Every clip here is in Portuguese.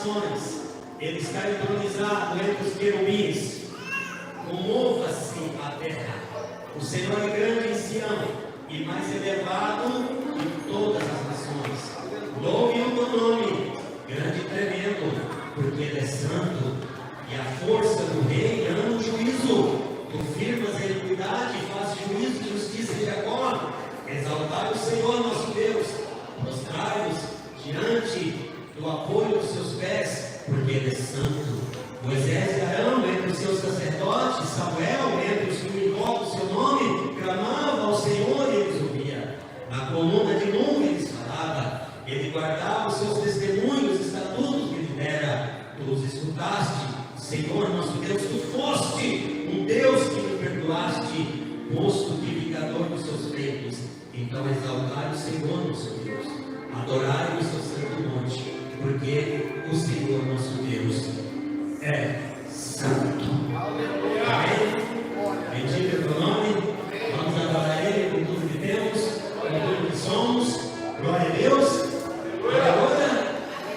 nações. Ele está entronizado entre os querubins. Comova-se a terra. O Senhor é grande em Sião e mais elevado de todas as nações. Louve o teu nome, grande e tremendo, porque Ele é santo. E a força do rei ama o juízo. Tu firmas a iniquidade e faz juízo e justiça em Jacó. Exaltai o Senhor nosso Deus. Prostrai-nos diante do apoio dos seus pés, porque Ele é santo. Moisés e Arão, entre os seus sacerdotes, Samuel, entre os que invocam o seu nome, clamava ao Senhor e eles ouvia. Na coluna de nuvem eles falava. Ele guardava os seus testemunhos, estatutos que Ele dera. Tu os escutaste, Senhor nosso Deus. Tu foste um Deus que me perdoaste, posto vivificador dos seus feitos. Então exaltai o Senhor nosso Deus, adorai o seu santo monte, porque o Senhor nosso Deus é santo. Amém? Bendito é o teu nome. Vamos adorar Ele com tudo que temos, com tudo que somos. Glória a Deus. Agora,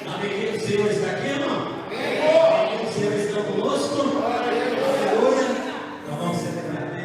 a alegria do Senhor está aqui, irmão. A alegria do Senhor está conosco. Aleluia. Então vamos celebrar, né?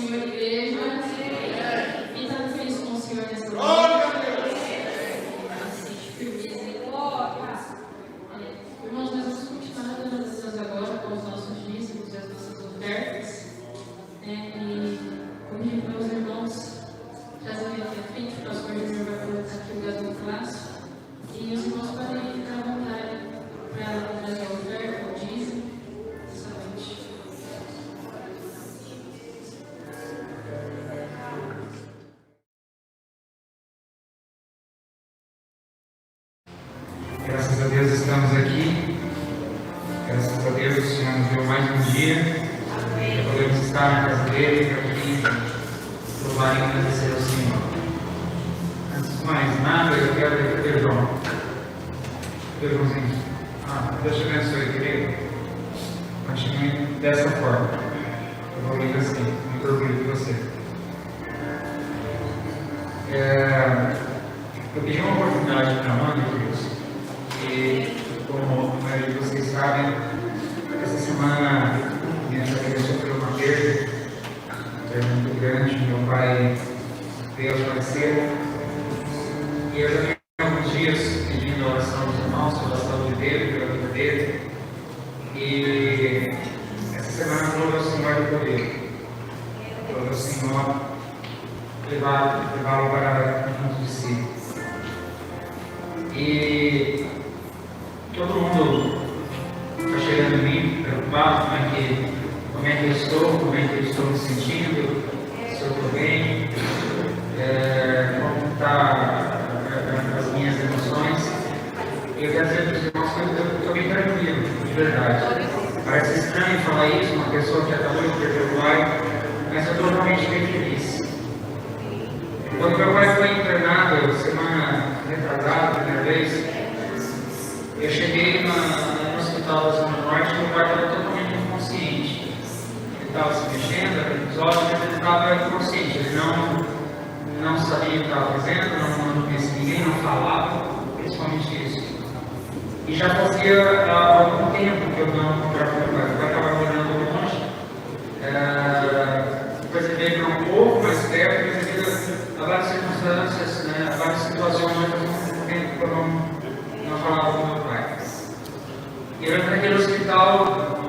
Senhor, igreja. Quem está feliz com o Senhor nessa noite? Irmãos, nós vamos continuar dando as decisões agora com os nossos dízimos e as nossas ofertas. E convido meus irmãos trazerem aqui à frente, o pastor Júnior vai colocar aqui o gasofilácio. E os irmãos podem ficar à vontade para trazer a oferta, o dízimo, essa noite. Graças a Deus estamos aqui. Graças a Deus o Senhor nos deu mais um dia. Podemos estar na casa dele para aqui louvar e agradecer ao Senhor. Antes de mais nada, eu quero pedir perdão. Perdãozinho. Deus te abençoe, querido. Continue dessa forma. Eu vou ler assim. Muito orgulho de você. Eu pedi uma oportunidade para a Amanda, queridos. E, como a maioria de vocês sabem, essa semana minha família sofreu uma perda muito grande. Meu pai veio a falecer e eu já tenho alguns dias pedindo a oração dos irmãos pela saúde dele, pela vida dele. E essa semana eu vou ao Senhor do poder, vou ao Senhor levá-lo para junto de si. E todo mundo está chegando em mim, preocupado como é que eu estou, como é que eu estou me sentindo, se eu estou bem, como estão as minhas emoções. E eu quero dizer para os irmãos que eu estou bem tranquilo, de verdade. Parece estranho falar isso, uma pessoa que acabou de perder o pai, mas eu estou realmente bem feliz. Quando meu pai foi internado, semana retrasada, primeira vez, eu cheguei no hospital da Zona Norte e meu pai estava totalmente inconsciente. Ele estava se mexendo, abrindo os olhos, mas ele estava inconsciente. Ele não sabia o que estava fazendo, não conhecia ninguém, não falava, principalmente isso. E já fazia algum tempo que eu não encontrava com meu pai. Meu pai estava morando longe. Depois ele veio para um pouco mais perto, mas devido a várias circunstâncias, né, a várias situações, há um tempo que eu não falava com meu pai. E eu entrei naquele hospital,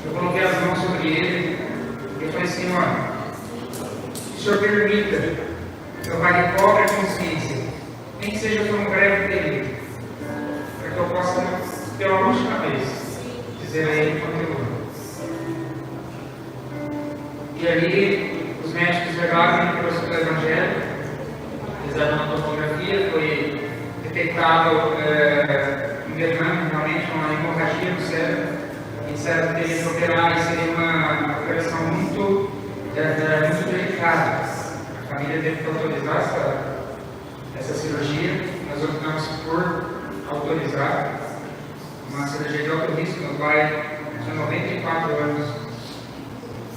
eu coloquei as mãos sobre ele e eu falei: Senhor, o Senhor permita meu pai recobre a consciência, nem que seja por um breve período, para que eu possa, pela última vez, dizer a ele quanto eu amo. E ali, os médicos levaram para o hospital evangélico, fizeram uma tomografia, foi detectado um derrame, realmente uma hemorragia no cérebro. E disseram que teria que operar e seria uma operação muito delicada. A família teve que autorizar essa cirurgia. Nós optamos por autorizar uma cirurgia de alto risco. Meu pai tinha 94 anos.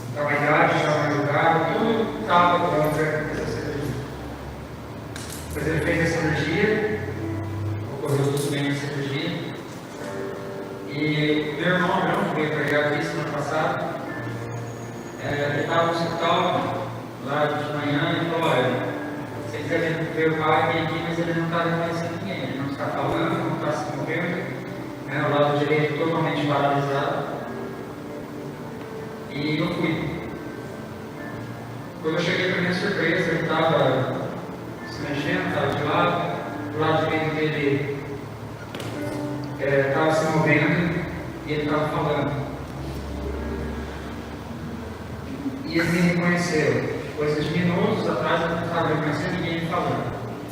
Estava a idade, estava ajudado, tudo estava contra essa cirurgia. Depois ele fez a cirurgia, ocorreu tudo bem na cirurgia. E meu irmão, que veio pregar aqui semana passada, ele estava no hospital lá de manhã e falou: olha, se ele quiser ver o pai, vem aqui, mas ele não está reconhecendo ninguém, ele não está falando, não está se movendo, né, o lado direito totalmente paralisado. E eu fui. Quando eu cheguei, para minha surpresa, ele estava se mexendo, estava de lado, do lado direito dele estava se movendo e ele estava falando. E ele me reconheceu. Coisas de minutos atrás eu não estava reconhecendo ninguém me falando.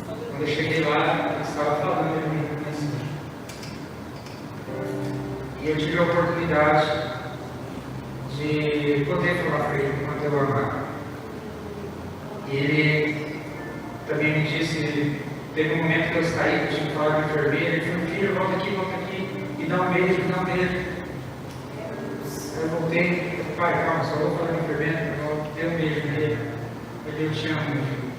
Quando eu cheguei lá, ele estava falando, ele me reconheceu. E eu tive a oportunidade de poder falar para ele quanto eu amava. E ele também me disse, teve um momento que eu saí, que eu tinha que falar com a enfermeira, ele falou: filho, volta aqui, e dá um beijo, dá um beijo. Eu voltei, eu falei: pai, calma, só vou falar com a enfermeira, eu dei um beijo nele. Ele: eu te amo, meu filho.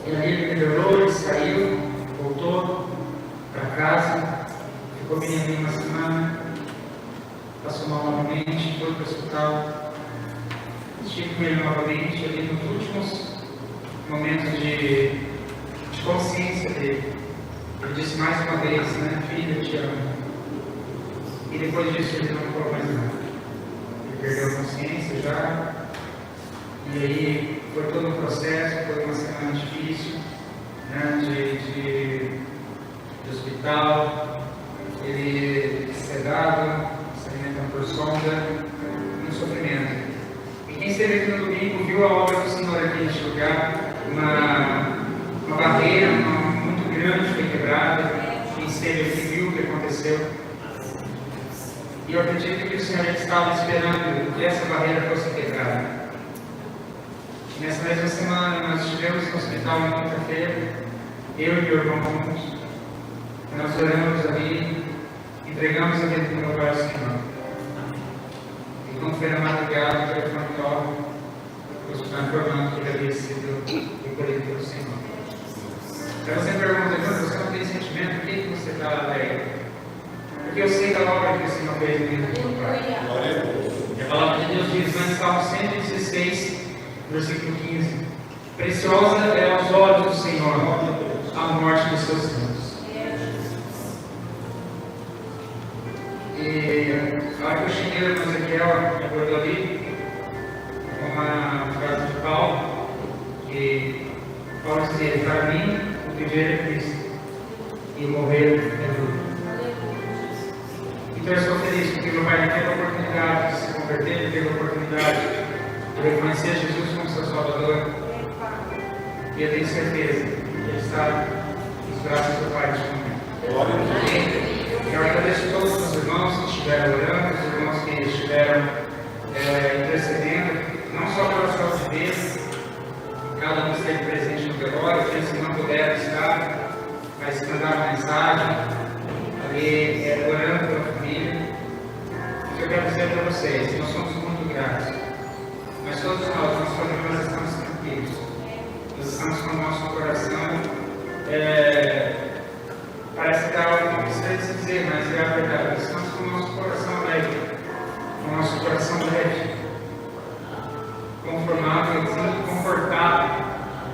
E aí ele melhorou, ele saiu, voltou para casa, ficou menino uma semana. passou mal novamente, foi para o hospital. Estive com ele novamente, ali nos últimos momentos de consciência dele. Ele disse mais uma vez, né, filha, eu te amo. E depois disso ele não falou mais nada. Ele perdeu a consciência já. E aí foi todo um processo, foi uma semana difícil, né, de hospital. Ele sedado, se alimentando por sonda, um sofrimento. E quem esteve aqui no domingo viu a obra do Senhor aqui neste lugar, uma barreira muito grande foi quebrada. Quem esteve aqui viu o que aconteceu. E eu acredito que o Senhor estava esperando que essa barreira fosse quebrada. E nessa mesma semana nós estivemos no hospital na quinta-feira, eu e meu irmão juntos. Nós oramos ali, entregamos a vida do meu pai ao Senhor. E quando foi na madrugada, o telefone toca, o hospital informando que ele havia sido recolhido pelo Senhor. Aí você pergunta, você não tem sentimento, por que você está alegre? Porque eu sei da obra que o Senhor fez no vida do meu pai. E a palavra de Deus diz, lá em Salmo 116, versículo 15: preciosa é aos olhos do Senhor a morte dos seus santos. E na hora que eu cheguei no Ezequiel, me acordou ali uma frase de Paulo, que Paulo dizia: para mim, o viver é Cristo e o morrer é lucro. Então eu estou feliz porque meu pai teve a oportunidade de se converter, ele teve a oportunidade de reconhecer Jesus como seu Salvador. E eu tenho certeza que ele está nos braços do Pai neste momento. Eu agradeço a todos os irmãos que estiveram orando, os irmãos que estiveram intercedendo, não só pela saúde deles, cada um esteve presente no velório, aqueles que não puderam estar, mas mandaram mensagem, ali orando pela família. O que eu quero dizer para vocês, nós somos muito gratos, mas todos nós famílias estamos tranquilos, nós estamos com o nosso coração, parece que algo que precisa se dizer, mas é a verdade, nós estamos com o nosso coração leve, com o nosso coração leve, conformado, confortado,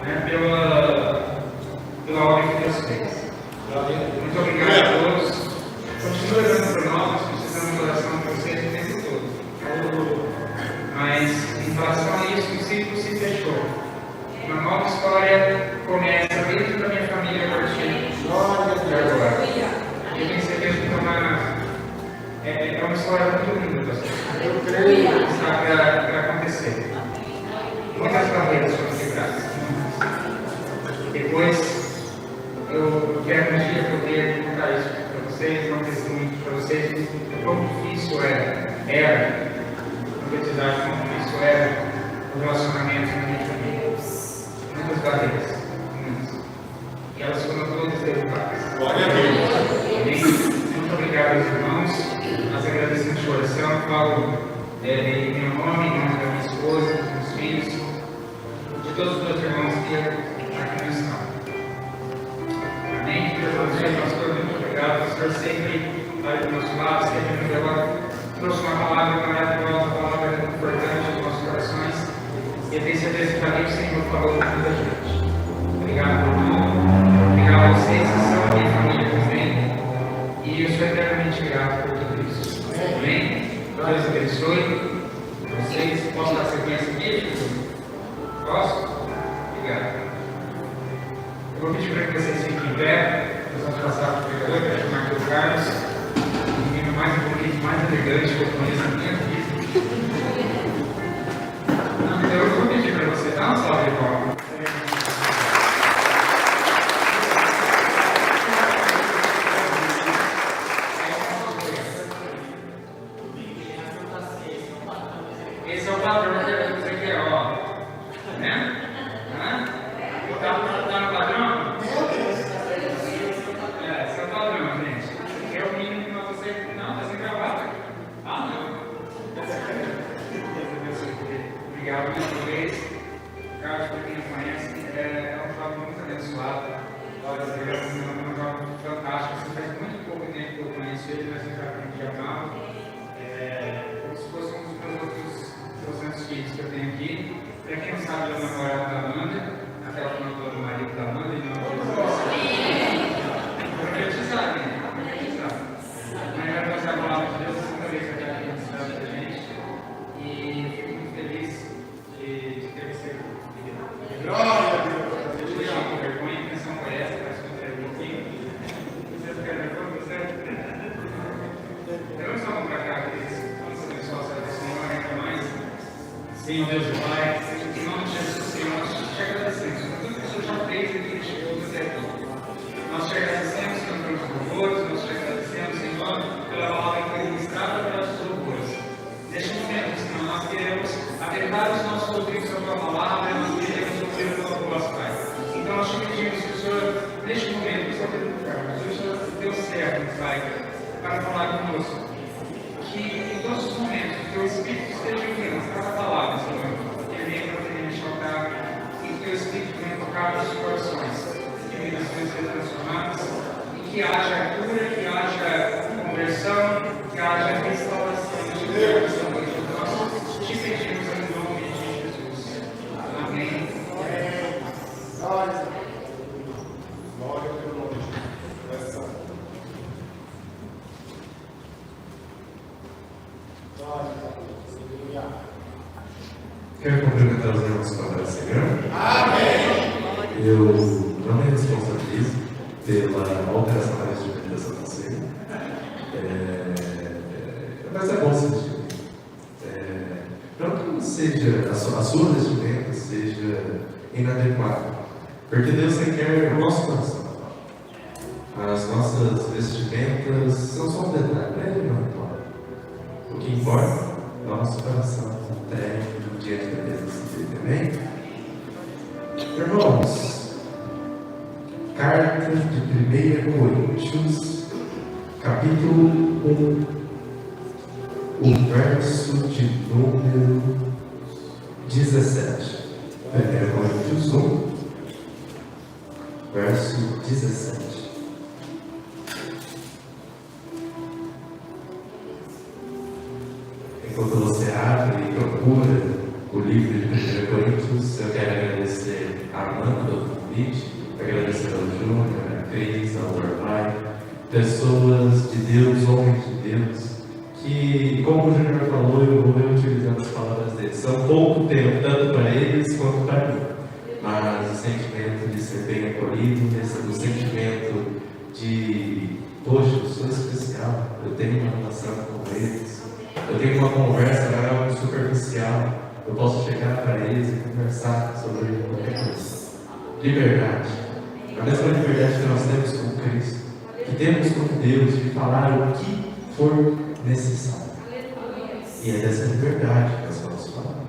né, pela obra que Deus fez. Muito obrigado a todos. Continue orando por nós, nós precisamos de oração de vocês o tempo todo. Mas em relação a isso, o ciclo se fechou. Uma nova história começa dentro da minha família a partir de agora. E eu tenho certeza que é uma história muito linda, pastor. Eu creio que está para acontecer. Muitas barreiras foram quebradas. Depois, eu quero um dia poder contar isso para vocês, dar um testemunho para vocês o quão difícil era, concretizar o quão difícil era o relacionamento na minha família. Muitas barreiras, muitas. E elas foram todas derrubadas. Glória a Deus. Amém? Muito obrigado aos irmãos. Nós agradecemos de coração. Falo em meu nome, em nome da minha esposa, dos meus filhos, de todos os meus irmãos que aqui não estão. Amém? Pastor, muito obrigado. O Pastor sempre vai do nosso lado, sempre nos leva, trouxe uma palavra maravilhosa, uma palavra importante nos nossos corações. E eu tenho certeza que ali o Senhor falou com muita gente. Obrigado por tudo. Obrigado a vocês que são a minha família também. E eu sou eternamente grato por tudo isso. Amém? Deus abençoe vocês. Posso dar sequência aqui? Posso? Obrigado. Eu vou pedir para que vocês fiquem em pé. Nós vamos passar para o pregador, para chamar aqui o Carlos, o menino mais bonito, mais elegante que eu conheço na minha vida. Não, então eu vou pedir para você dar uma salva de palmas. Esse é o padrão que eu dizer que é, ó. Né? Tá no padrão? Esse é o padrão, gente. Esse é o mínimo que você. Não, tá sem gravata. Ah, não. Obrigado mais uma vez. Carlos, para quem não conhece, é um jovem muito abençoado. Glória a Deus, é um jovem fantástico. Você faz muito pouco tempo que eu conheço ele, mas eu já aprendi a amá-lo. como se fosse um dos meus outros 200 filhos que eu tenho aqui. Para quem não sabe, eu namoro da Amanda, aquela que não do marido da Amanda, e não profetizar, né? Profetizar. Mas vai fazer a palavra de Deus, segunda vez que eu quero aqui na cidade da gente. E fico muito feliz de ter recebido. Glória a Deus! Eu te deixo com vergonha, a intenção foi essa, mas eu entrei um pouquinho. Vocês querem ver como você? Então, vamos para cá, queridos. Vamos abençoar o céu do Senhor ainda mais. Senhor Deus e Pai, em nome de Jesus, Senhor, nós te agradecemos por tudo que o Senhor já fez e que chegou até aqui. Nós te agradecemos pelos louvores, nós te agradecemos, Senhor, pela palavra que foi ministrada pelas louvores. Neste momento, Senhor, nós queremos atentar os nossos ouvidos à tua palavra e nós queremos ouvir a tua voz, Pai. Então nós te pedimos que o Senhor, neste momento, o Senhor deu certo, Pai, para falar conosco. Que em todos os momentos o teu Espírito esteja ouvindo cada palavra, Senhor, que ele venha para poder me chocar e que o teu Espírito venha tocar nos corações, que vidas sejam transformadas e que haja cura, que haja conversão, que haja restauração de Deus, Senhor. Nós te pedimos em nome de Jesus. Amém. Glória pelo nome de Jesus. Quero cumprimentar os irmãos com a graça e graça. Amém! Eu não me responsabilizo pela alteração da vestimenta da conselho. Mas é bom se vestir. Não que seja, a sua vestimenta seja inadequada, porque Deus requer o nosso coração. As nossas vestimentas são só um detalhe, não importa. O que importa é o nosso coração entregue diante da presença dele. Amém? Irmãos, carta de 1 Coríntios, capítulo 1, o verso de número 17. 1 Coríntios 1, verso 17. Enquanto você abre e procura o livro de 1 Coríntios, eu quero agradecer a Amanda pelo convite, agradecer ao Júnior, a Cris, ao Orlai, pessoas de Deus, homens de Deus, que, como o Júnior falou, eu vou reutilizando as palavras deles. São pouco tempo, tanto para eles quanto para mim, mas o sentimento de ser bem acolhido, o sentimento de, poxa, eu sou especial, eu tenho uma relação com eles. Eu tenho uma conversa, não é algo superficial. Eu posso chegar para eles e conversar sobre qualquer coisa. Liberdade. A mesma liberdade que nós temos com Cristo, que temos com Deus, de falar o que for necessário. E é dessa liberdade que nós vamos falar.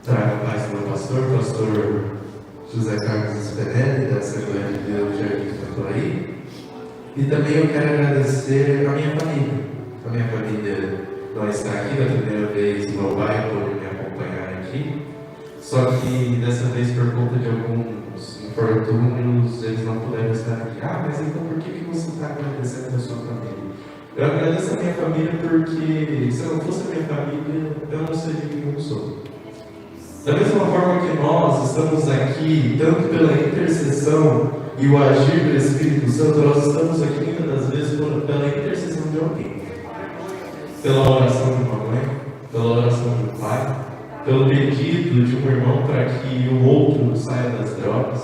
Trago a paz do meu pastor José Carlos Spinelli, da Assembleia de Deus Jardim do Cantoraí. E também eu quero agradecer a minha família. A minha família não está aqui, da primeira vez meu pai pôde me acompanhar aqui, só que dessa vez por conta de alguns infortúnios eles não puderam estar aqui. Mas então por que você está agradecendo a sua família? Eu agradeço a minha família porque se não fosse a minha família eu não seria quem eu sou. Da mesma forma que nós estamos aqui, tanto pela intercessão e o agir do Espírito Santo, nós estamos aqui muitas das vezes pela intercessão de alguém. Pela oração de uma mãe, pela oração de um pai, pelo pedido de um irmão para que o outro saia das drogas,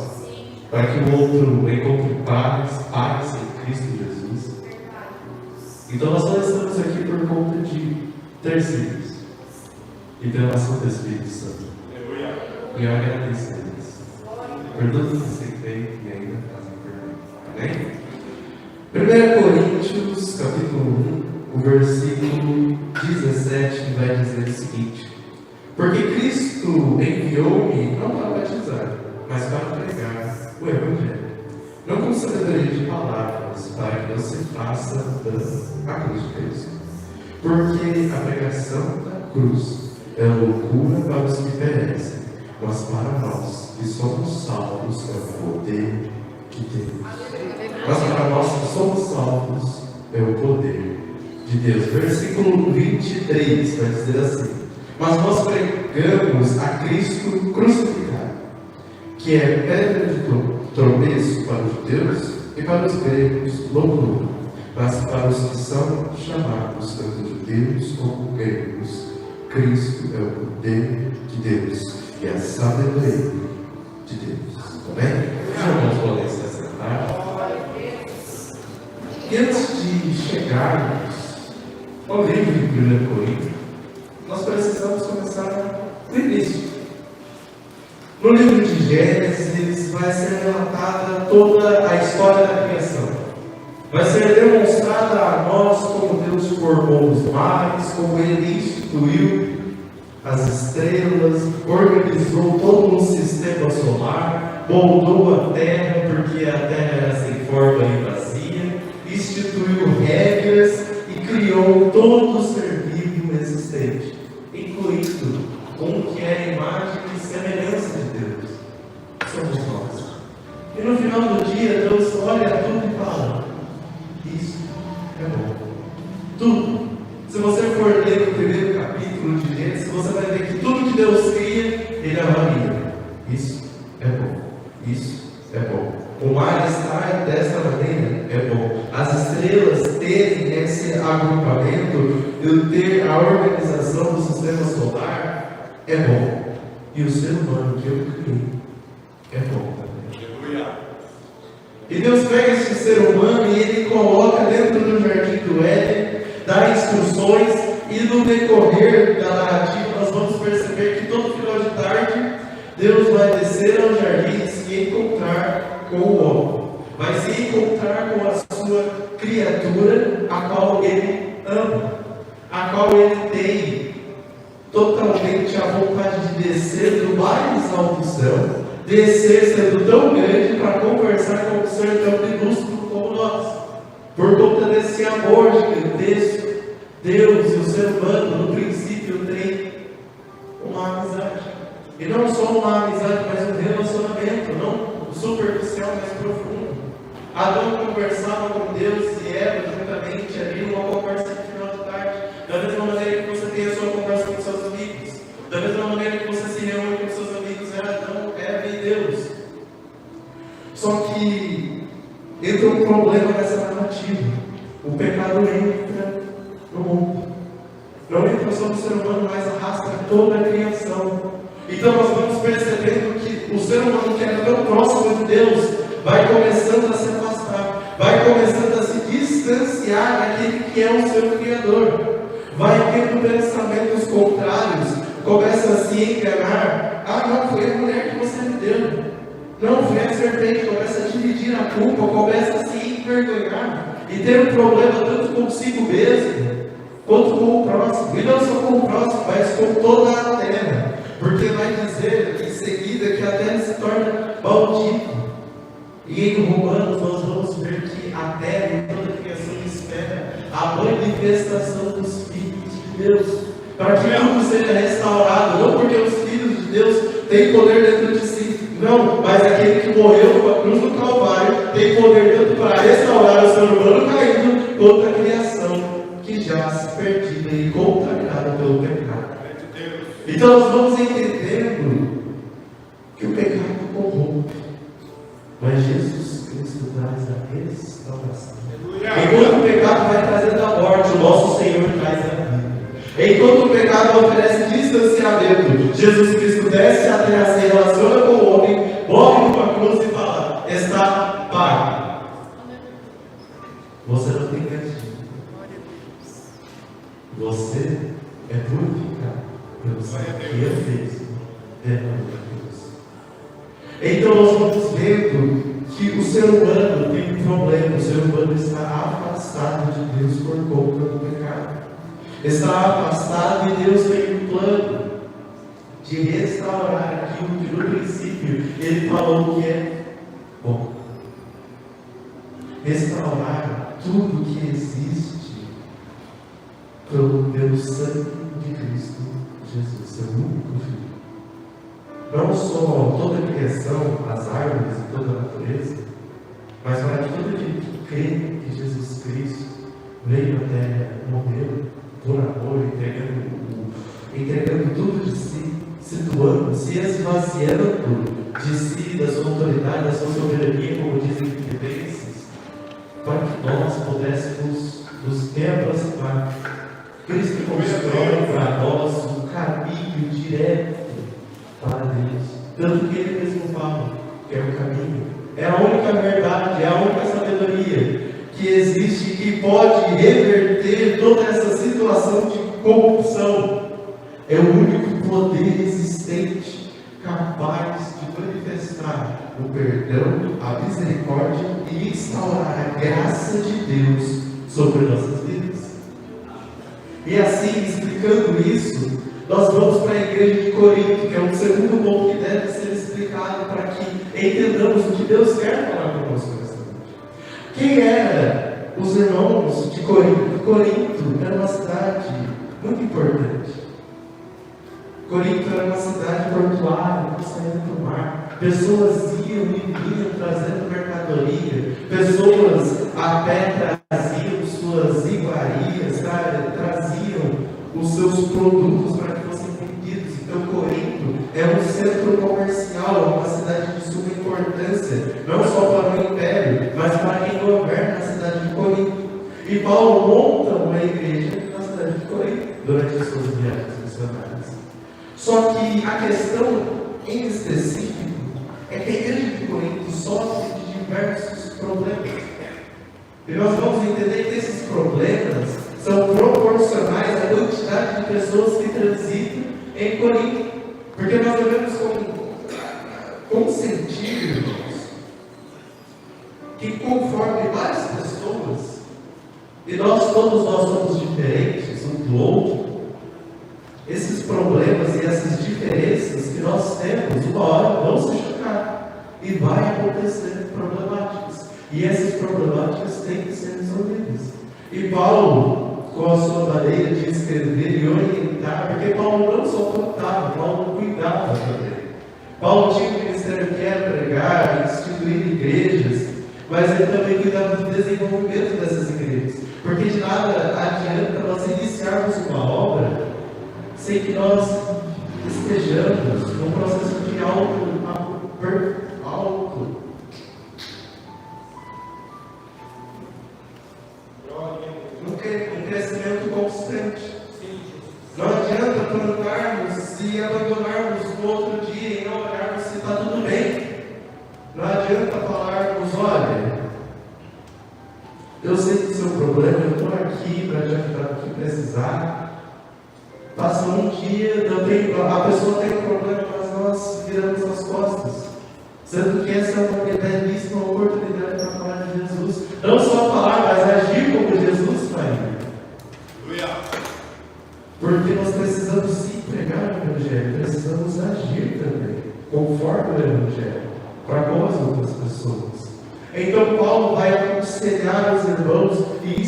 para que o outro encontre paz em Cristo Jesus. Então nós só estamos aqui por conta de terceiros e pela ação do Espírito Santo. E eu agradeço a eles por tudo que você fez e ainda fazem por mim. Amém? 1 Coríntios, capítulo 1. O versículo 17 vai dizer o seguinte: porque Cristo enviou-me não para batizar, mas para pregar o Evangelho, não com sabedoria de palavras, para que não se faça dano à cruz de Cristo. Porque a pregação da cruz é loucura para os que perecem, mas para nós que somos salvos é o poder de Deus. Mas para nós que somos salvos é o poder de Deus. Versículo 23 vai dizer assim: mas nós pregamos a Cristo crucificado, que é pedra de tropeço para os judeus e para os gregos loucura, mas para os que são chamados, tanto judeus como gregos, Cristo é o poder de Deus e a sabedoria de Deus. Amém? Os irmãos podem se assentar. E antes de chegarmos ao livro de 1 Coríntios, nós precisamos começar do início. No livro de Gênesis vai ser relatada toda a história da criação. Vai ser demonstrada a nós como Deus formou os mares, como Ele instituiu as estrelas, organizou todo um sistema solar, moldou a terra, porque a terra era sem forma e vazia, instituiu regras e criou todo o ser vivo existente, incluindo um que é a imagem e semelhança de Deus. Somos nós. E no final do dia, Deus olha tudo e fala: isso é bom. Tudo. Se você for ler o primeiro capítulo de Gênesis, você vai ver que tudo que Deus cria, Ele avalia. Isso é bom. Isso é bom. O mar estar desta maneira é bom. As estrelas terem esse agrupamento, ter a organização do sistema solar, é bom. E o ser humano que eu criei é bom também. E Deus pega esse ser humano e Ele coloca dentro do jardim do Éden, dá instruções, e no decorrer da narrativa nós vamos perceber que todo final de tarde Deus vai descer ao jardim e se encontrar com o homem, vai se encontrar com a sua criatura, a qual Ele ama, a qual Ele tem totalmente a vontade de descer do mais alto céu, descer sendo tão grande para conversar com um ser tão minúsculo como nós. Por conta desse amor gigantesco, Deus e o ser humano, no princípio, têm uma amizade. E não só uma amizade, mas um relacionamento, não superficial, mas profundo. Adão conversava com Deus e Eva juntamente ali numa conversa de final de tarde. Da mesma maneira que você tem a sua conversa com seus amigos. Da mesma maneira que você se reúne com seus amigos, é Adão, Eva e Deus. Só que entra um problema nessa narrativa. O pecado entra no mundo. Não entra só no ser humano, mas arrasta toda a criação. Então nós vamos percebendo que o ser humano que era tão próximo de Deus vai começando a se afastar, vai começando a se distanciar daquele que é o seu Criador. Vai tendo pensamentos contrários, começa a se enganar. Ah, não, foi a mulher que você me deu. Não, foi a serpente. Começa a dividir a culpa, começa a se envergonhar e ter um problema tanto consigo mesmo quanto com o próximo. E não só com o próximo, mas com toda a terra. Porque vai dizer em seguida que a terra se torna maldita. E em Romanos nós vamos ver que a terra e toda a criação espera a manifestação dos filhos de Deus, para que tudo seja restaurado. Não porque os filhos de Deus têm poder dentro de si, não, mas aquele que morreu na cruz do Calvário tem poder tanto para restaurar o ser humano caído, quanto a criação que já se perdida e contaminada pelo pecado. Então nós vamos entendendo que o pecado corrompe, mas Jesus Cristo traz a restauração. Enquanto o pecado vai trazendo a morte, o nosso Senhor traz a vida. Enquanto o pecado oferece distanciamento, Jesus Cristo desce à terra, se relaciona com o homem, morre numa cruz e fala: está pago. Você não tem castigo. Você é purificado pelo sangue que eu fiz dentro da cruz. Então nós vamos vendo que o ser humano tem um problema. O ser humano está afastado de Deus por conta do pecado. Está afastado e Deus tem um plano de restaurar aquilo que no princípio Ele falou que é bom. Restaurar tudo que existe pelo sangue de Cristo Jesus, seu único Filho. Não só toda a criação, as árvores e toda a natureza, mas para que todo aquele que crê que Jesus Cristo veio até morrer por amor, entregando tudo de si, se doando, se esvaziando de si, da sua autoridade, da sua soberania, como dizem Filipenses, para que nós pudéssemos nos reaproximar. Cristo constrói para nós um caminho direto para Deus. Tanto que Ele mesmo fala que é o caminho, é a única verdade, é a única sabedoria que existe, que pode reverter toda essa situação de corrupção. É o único poder existente capaz de manifestar o perdão, a misericórdia e instaurar a graça de Deus sobre nossas vidas. E assim, explicando isso, nós vamos para a igreja de Corinto, que é um segundo ponto que deve ser explicado para que entendamos o que Deus quer falar conosco nessa noite. Quem eram os irmãos de Corinto? Corinto era uma cidade muito importante. Corinto era uma cidade portuária, que saía do mar. Pessoas iam e vinham trazendo mercadoria. Pessoas a pé traziam suas iguarias, traziam os seus produtos para que fossem vendidos. Então, Corinto é um centro comercial, uma cidade de suma importância, não só para o império, mas para quem governa a cidade de Corinto. E Paulo monta uma igreja na cidade de Corinto durante as suas viagens missionárias. Só que a questão em específico é que a igreja de Corinto sofre de diversos problemas. E nós vamos entender que esses problemas são proporcionais à quantidade de pessoas que transitam em Corinto. Porque nós devemos consentir, irmãos, que conforme várias pessoas, e todos nós somos diferentes um do outro, esses problemas e essas diferenças que nós temos, uma hora vão se chocar e vai acontecer problemáticas. E essas problemáticas têm que ser resolvidas. E Paulo, com a sua maneira de escrever e orientar, porque Paulo não só contava, Paulo cuidava também. Paulo tinha um ministério que era pregar, instituir igrejas, mas ele também cuidava do desenvolvimento dessas igrejas. Porque de nada adianta nós iniciarmos uma obra sem que nós estejamos num processo de um crescimento constante. Não adianta plantarmos e abandonarmos no outro dia e não olharmos se está tudo bem. Não adianta falarmos, olha, eu sei do seu problema, eu estou aqui para te ajudar o que precisar. Passa um dia, a pessoa tem um problema, mas nós viramos as costas. Sendo que essa é uma belíssima oportunidade para falar de Jesus. Não só falar, mas agir como Jesus faria. Porque nós precisamos sim pregar o Evangelho, precisamos agir também, conforme o Evangelho, para com as outras pessoas. Então Paulo vai aconselhar os irmãos e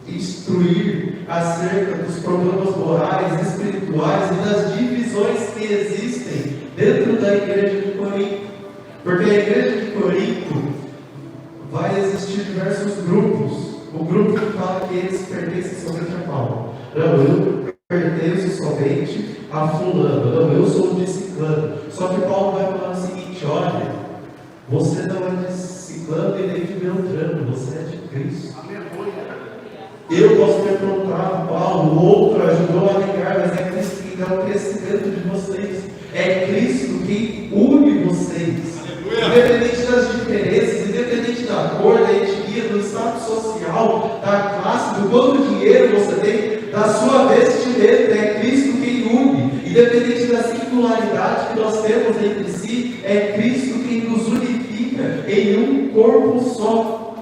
instruir acerca dos problemas morais, espirituais e das divisões que existem dentro da igreja de Corinto. Porque a igreja de Corinto vai existir diversos grupos. O grupo que fala que eles pertencem somente a Paulo. Não, eu pertenço somente a fulano. Não, eu sou de ciclano. Só que Paulo vai falar o seguinte: olha, você não é de ciclano e nem de beltrano, você é de Cristo. Eu posso ter plantado Paulo, o outro ajudou a ligar, mas é Cristo que dá o crescimento de vocês. É Cristo que une vocês. Independente das diferenças, independente da cor, da etnia, do status social, da classe, do quanto dinheiro você tem, da sua vestimenta, é Cristo quem une. Independente da singularidade que nós temos entre si, é Cristo quem nos unifica em um corpo só.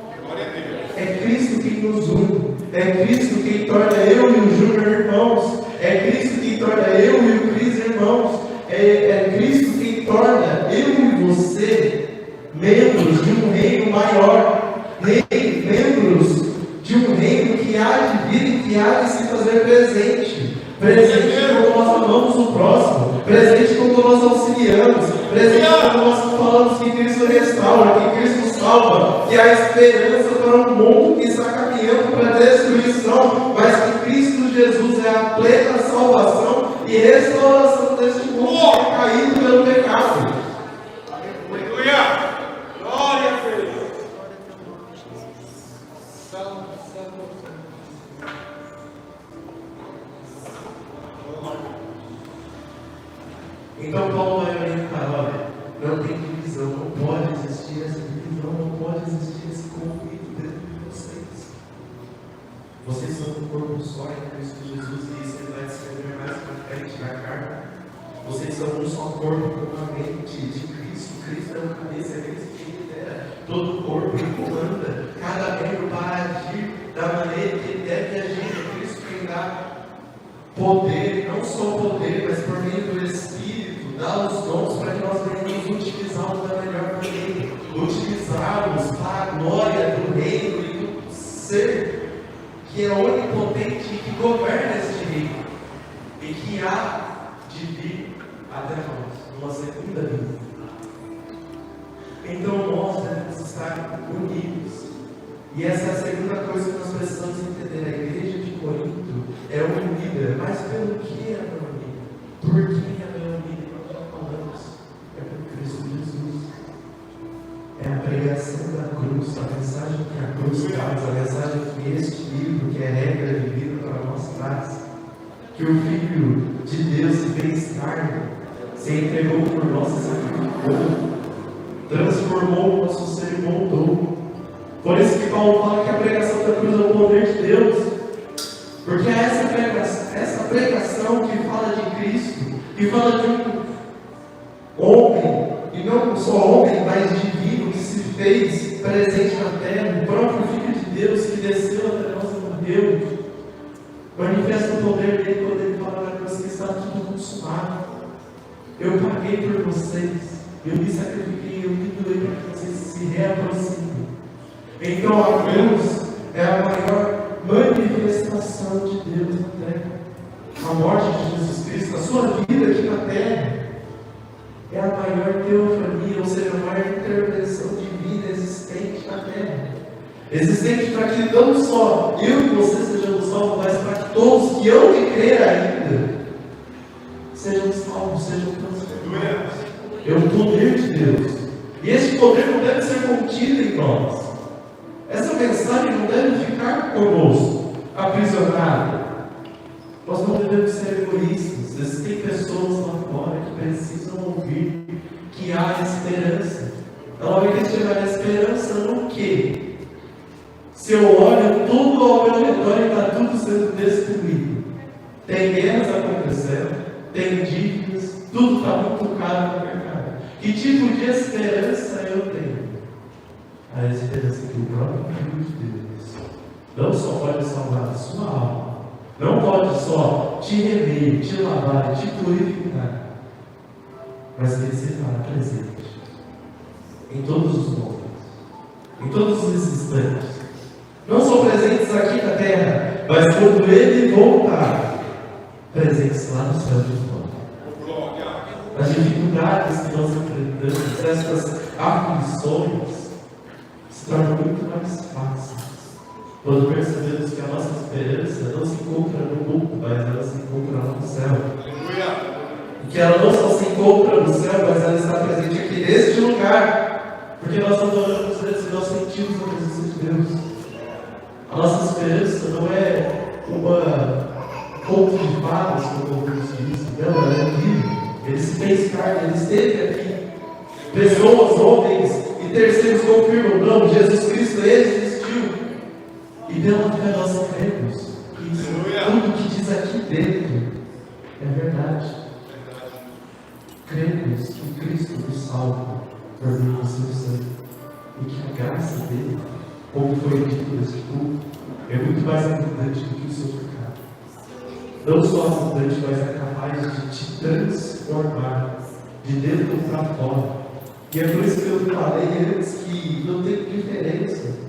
É Cristo quem nos une. É Cristo quem torna eu e o Júnior irmãos. É Cristo quem torna eu e o Cris irmãos. É Cristo quem torna eu e você membros de um reino maior, membros de um reino que há de vir e que há de se fazer presente quando nós amamos o próximo, presente quando nós auxiliamos, presente quando nós falamos que Cristo restaura, que Cristo salva, que há esperança para um mundo que está caminhando para a destruição, mas que Cristo Jesus é a plena salvação e restauração deste mundo que é caído pelo pecado. Aleluia! Glória a Deus! Então Paulo vai orientar, olha, não tem divisão, não pode existir essa divisão, não pode existir esse conflito dentro de vocês. Vocês são um corpo só em Cristo Jesus e isso ele vai descrever mais para frente na carta. Vocês são um só corpo com a mente de Cristo. Cristo é o cabeça, é Cristo quem lidera. Todo o corpo ele comanda, cada membro para agir da maneira que ele deve agir. É Cristo quem dá poder, não só poder, mas por meio do Espírito, dá os dons para que nós venhamos utilizá-los da melhor maneira, utilizá-los para a glória do reino e do ser que é onipotente e que governa este reino e que há de vir até nós, numa segunda vinda. Então nós devemos estar unidos. E essa é a segunda coisa que nós precisamos entender. A igreja de Corinto é unida, mas pelo que ela é unida? Por que ela é unida? Nós já falamos. É por Cristo Jesus. É a pregação da cruz, a mensagem que a cruz traz, a mensagem que este livro, que é regra de vida para nós traz. Que o Filho de Deus se fez carne, se entregou por nós, se sacrificou, transformou o nosso ser e moldou. Por isso que Paulo fala que a pregação da cruz é o poder de Deus. Porque é essa pregação que fala de Cristo, que fala de um homem, e não só homem, mas divino, que se fez presente na terra, o próprio Filho de Deus que desceu até nós e morreu, manifesta o poder dele quando ele fala na cruz que está tudo consumado. Eu paguei por vocês, eu me sacrifiquei, eu me doei para que vocês se reaproximem. Então a cruz é a maior manifestação de Deus na terra. A morte de Jesus Cristo, a sua vida aqui na terra, é a maior teofania, ou seja, a maior intervenção divina existente na terra. Existente para que não só eu e você sejamos salvos, mas para que todos que hão de crer ainda sejam salvos, sejam transformados. É o poder de Deus. E esse poder não deve ser contido em nós. Essa mensagem não deve ficar conosco, aprisionada. Nós não devemos ser egoístas. Existem pessoas lá fora que precisam ouvir que há esperança. Ela vai questionar a esperança no quê? Se eu olho tudo ao meu redor e está tudo sendo destruído, tem guerras acontecendo, tem dívidas, tudo está muito caro no mercado. Que tipo de esperança eu tenho? A esperança que o próprio Filho de Deus não só pode salvar a sua alma, não pode só te rever, te lavar, te purificar, mas que ele se fará presente em todos os momentos, em todos os instantes. Não só presentes aqui na terra, mas quando ele voltar, presentes lá no céu de fora. As dificuldades que nós enfrentamos, essas aflições, se tornam muito mais fáceis quando percebemos que a nossa esperança não se encontra no mundo, mas ela se encontra lá no céu. E que ela não só se encontra no céu, mas ela está presente aqui neste lugar, porque nós adoramos Deus e nós sentimos a presença de Deus. A nossa esperança não é uma conto de fadas, como alguns dizem, não, ela é viva. Ele se fez carne, ele esteve aqui. Pessoas, homens e terceiros confirmam, não, Jesus Cristo existiu. E pela fé nós cremos que isso, tudo que diz aqui dentro é verdade. Cremos que Cristo nos salva por meio do seu sangue e que a graça dele, como foi dito neste culto, é muito mais abundante do que o seu pecado. Não só abundante, mas é capaz de te transformar de dentro para fora. E é por isso que eu falei antes que não tem diferença.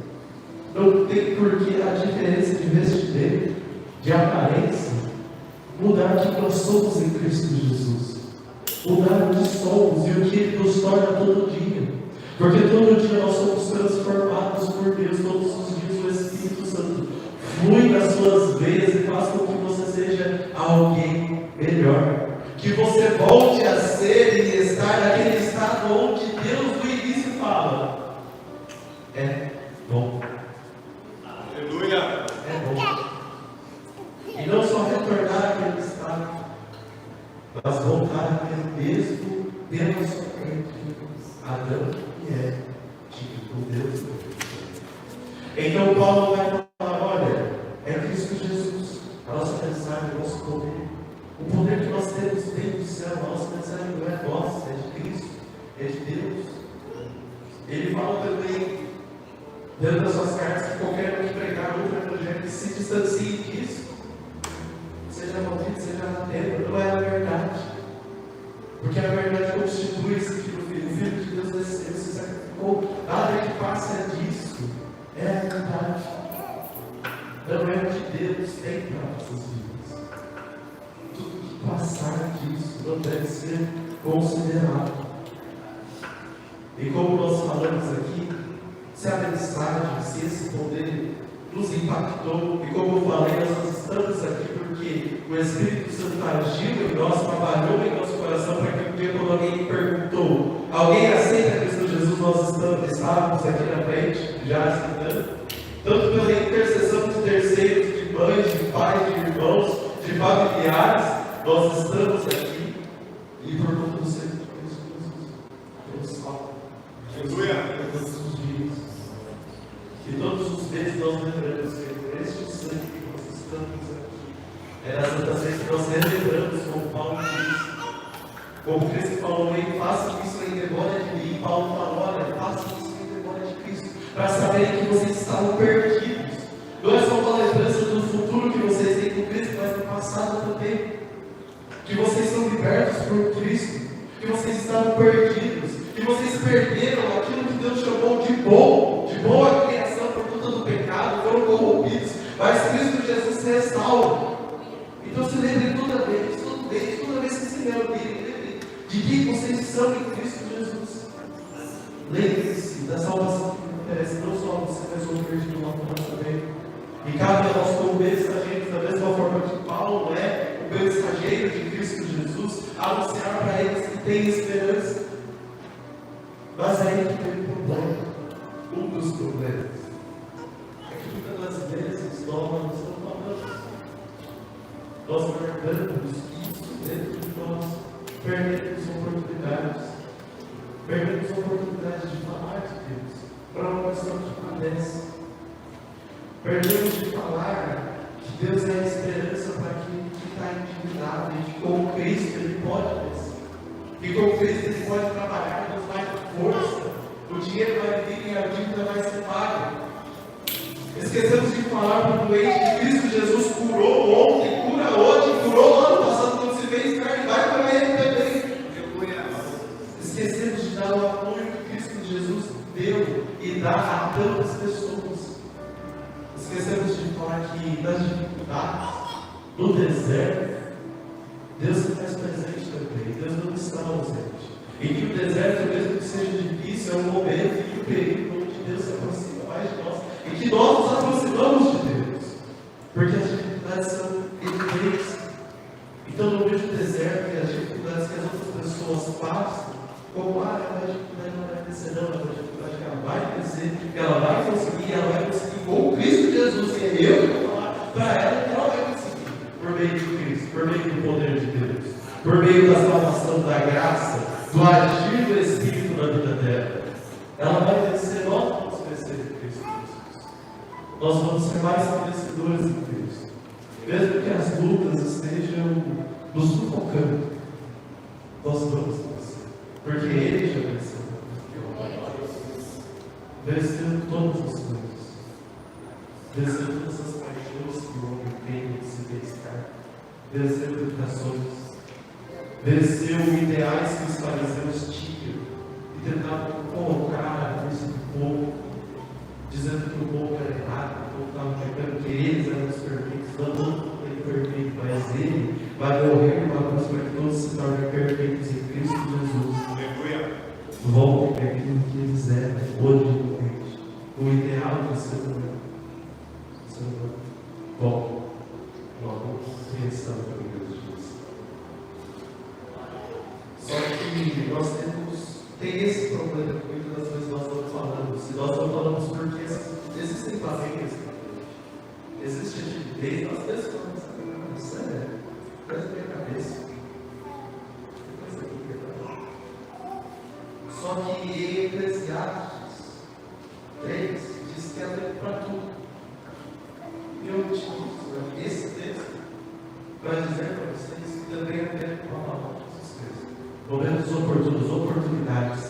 Não tem porquê a diferença de vestimento, de aparência, mudar o que nós somos em Cristo Jesus. Mudar o que somos e o que Ele nos torna todo dia. Porque todo dia nós somos transformados por Deus, todos os dias o Espírito Santo flui nas suas veias e faz com que você seja alguém melhor. Que você volte a ser e estar naquele estado onde Deus no início fala: é bom. Aleluia. É bom. E não só retornar àquele estado, mas voltar àquele mesmo relacionamento que Adão e Eva tinham com Deus. Então Paulo vai falar: olha, é Cristo Jesus, a nossa mensagem, o nosso poder. O poder que nós temos vem do céu, a nossa mensagem não é nossa, é de Cristo, é de Deus. Ele fala também, dentro das suas cartas, que qualquer um que pregar outro evangelho que se distancie disso, seja maldito, seja anatema, não é a verdade. Porque a verdade constitui esse filho. O Filho de Deus desceu, se sacrificou. Nada que passa disso é a verdade. Não é o que Deus tem para nossas vidas. Tudo que passar disso não deve ser considerado. E como nós falamos aqui, se a mensagem, se esse poder nos impactou, e como eu falei, nós estamos aqui porque o Espírito Santo agiu em nós, trabalhou em nosso coração, para que um dia, quando alguém me perguntou: alguém aceita Cristo Jesus? Nós estávamos aqui na frente, já aceitando, tanto pela intercessão de terceiros, de mães, de pais, de irmãos, de familiares, nós estamos aqui, e por conta do Senhor Jesus, Deus salva. Aleluia. Todos os dias. E todos os meses nós lembramos que este sangue que nós estamos aqui é nas outras vezes que nós relembramos, como Paulo disse. Como Cristo falou: façam isso em memória de mim. Paulo falou: olha, façam isso em memória de Cristo, para saberem que vocês estavam perdidos. Não é só uma lembrança do futuro que vocês têm com Cristo, mas do passado também. Que vocês são libertos por Cristo, que vocês estavam perdidos, que vocês perderam aquilo que Deus chamou de bom, de boa criação por conta do pecado, foram corrompidos, mas Cristo Jesus restaura. Então se lembre toda vez que se lembre de quem vocês são em Cristo Jesus. Lembre-se da salvação que merece, não só você, mas o perdido lá fora também. E cabe a nós, como mensageiros, da mesma forma que Paulo é o mensageiro de Cristo Jesus, anunciar para eles que tem esperança. Mas aí que tem um problema, um dos problemas, é que muitas das vezes nós guardamos isso dentro de nós, perdemos oportunidades de falar de Deus, para uma questão que padece. Perdemos de falar que Deus é a esperança para quem está endividado, e que com Cristo Ele pode vencer. E com Cristo Ele pode trabalhar, nos dá força, o dinheiro vai vir e a dívida vai ser paga. Esquecemos de falar para o doente que Cristo Jesus curou ontem, cura hoje, curou no ano passado, quando se fez carne, vai para Ele também. Esquecemos de dar o apoio que Cristo Jesus deu e dá a tantas pessoas. Esquecemos de falar que nas dificuldades, no deserto, Deus se faz presente também, Deus não está ausente. E que o deserto, mesmo que seja difícil, é um momento e um período onde Deus se aproxima mais de nós e que nós nos aproximamos de Deus, porque as dificuldades são evidentes. Então, no meio do deserto e as dificuldades que as outras pessoas passam, como a dificuldade não vai crescer, não, a dificuldade que ela vai crescer, que ela vai conseguir com Cristo Jesus, e é eu que vou falar para ela que ela vai conseguir, por meio de Cristo, por meio do poder de Deus, por meio da salvação, da graça, do agir do Espírito na vida dela. Ela vai vencer, nós vamos vencer em Cristo Jesus. Nós vamos ser mais vencedores em Cristo, mesmo que as lutas estejam nos sufocando, nós vamos vencer, porque Ele já venceu. Venceu todas as coisas, venceu todas as paixões que o homem tem de se deixar, venceu tentações, venceu ideais que os fariseus tinham e tentavam colocar isso no povo, dizendo que o povo era errado, que o povo estava pecando, que eles eram os perfeitos. Não é perfeito, mas Ele vai morrer numa cruz para que todos se tornem perfeitos em Cristo Jesus. Aleluia. Volte é aquilo que eles eram originalmente. O ideal do ser humano. Bom, logo criação para Deus diz. Só que nós tem esse problema que muitas das vezes nós estamos falando. Se nós não falamos porque existem famílias, existe atividade, nós pensamos, isso é coisa da minha cabeça. Só que em Eclesiastes 3 diz que é tempo para tudo. E eu te uso esse texto para dizer para vocês que também é tempo para falar de Jesus Cristo. Momentos oportunidades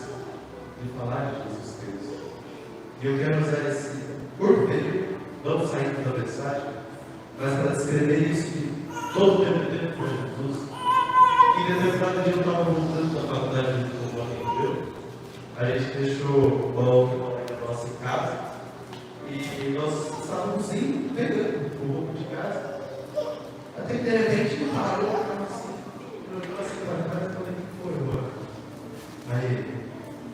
de falar de Jesus Cristo. E eu quero usar esse curto período, não saindo da mensagem, mas para descrever isso que todo o tempo por Jesus. E determinado dia eu estava voltando da faculdade de Comunhão. A gente deixou o balão na nossa casa e nós estávamos indo, pegando o rumo de casa, até que de repente parou assim, olhou assim para casa e falei, que foi, mano? Aí,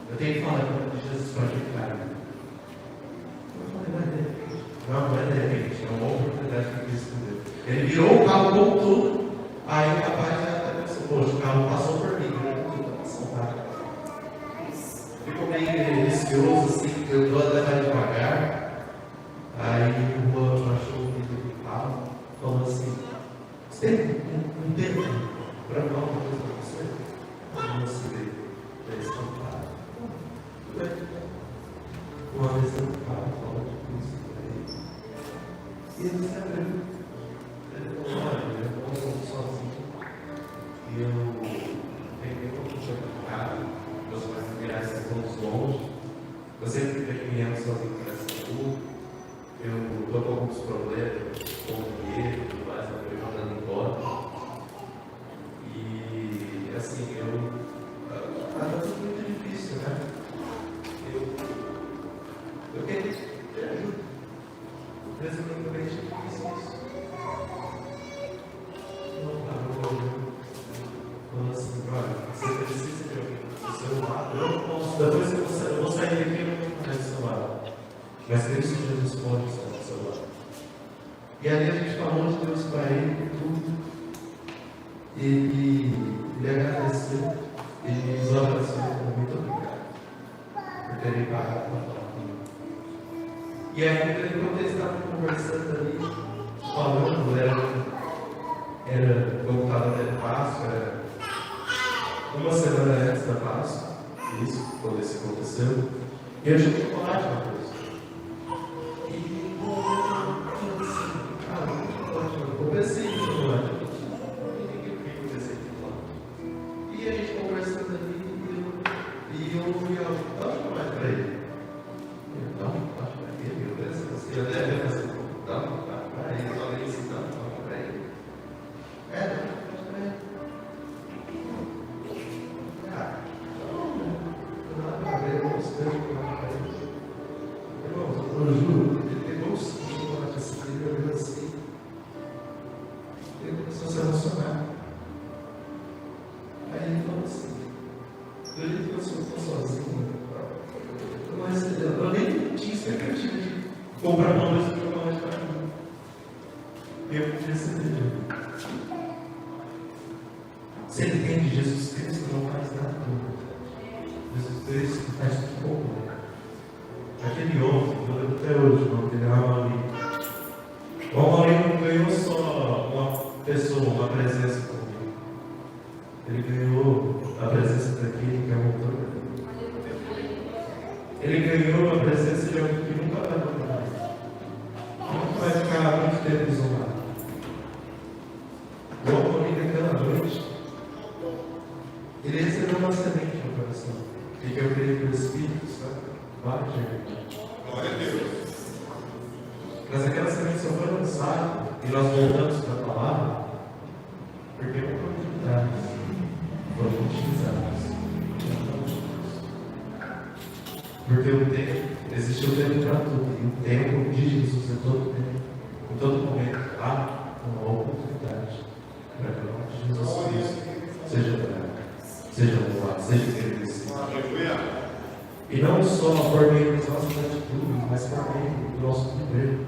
eu tenho que falar de Jesus para aquele cara. Eu falei, mas de repente. Não é de repente, é uma oportunidade que Cristo deu. Ele virou o carro com tudo, aí o rapaz já pensou, poxa, o carro passou por mim, ficou meio receoso assim, eu vou andar mais devagar. Aí o Juan achou o vídeo do carro, falou assim: você tem um tempo para falar uma coisa para você? Eu não sei, eles estão parados. Tudo bem. Uma vez eu falou de isso para ele. E ele se abriu. Ele falou: olha, eu não estou sozinho. E eu peguei uma coisa do carro. Meus pais me virassem todos longe. Eu sempre fiquei caminhando sozinho por essa rua. Eu estou com alguns problemas com o dinheiro e tudo mais, eu fui mandando embora. E assim, estava tudo muito difícil, né? Eu queria ter ajuda. Resumindo, eu fiz isso. Não parou, falou assim: olha, você precisa de alguém. Eu não posso, depois eu vou sair daqui e não vou ficar do seu lado. Mas Cristo Jesus pode estar do seu lado. E ali a gente falou de Deus para ele tudo. E ele agradeceu. E nos abraçou e falou: muito obrigado por terem parado para falar comigo. E aí, quando eles estavam conversando ali, falando, era quando estava dentro Páscoa, era uma semana antes da Páscoa, isso, quando isso aconteceu, e eu já tinha chocolate na coisa. E eu assim, cara, eu pensei em chocolate. Eu pensei em chocolate. E a gente conversando ali, e eu dá um chocolate para ele. Eu dá um chocolate para ele, eu pensei assim, eu deve fazer, dá um chocolate para ele, eu falei assim, dá um chocolate para ele. Dá um chocolate para ele. Eu juro, ele pegou o chocolate assim, ele olhou assim, ele começou a se emocionar. Aí ele falou assim: eu jeito que eu estou sozinho, eu nem tinha expectativa de comprar uma luz de chocolate para mim. Eu recebi. Você entende? Jesus Cristo não faz nada. Jesus Cristo faz tudo. Aquele homem, eu lembro até hoje, o nome dele era Amaury. O Amaury não ganhou só uma pessoa, uma presença comigo. Ele ganhou a presença daquele que é o motor da vida. Ele ganhou a presença de alguém que nunca vai abandonar. Nunca vai ficar muito tempo isolado. O Amaury naquela noite, ele recebeu uma semente no coração. E que eu creio que o Espírito Santo vai gerar. Glória a Deus. Mas aquela semente só foi lançada e nós voltamos para a palavra porque oportunidades foram utilizadas. Porque o tempo, existe o tempo para tudo, e o tempo de Jesus é todo tempo, em todo momento há uma oportunidade para que o nome de Jesus Cristo seja dado, seja louvado, seja agradecido. Aleluia. E não só por meio das nossas atitudes, mas por meio do nosso viver.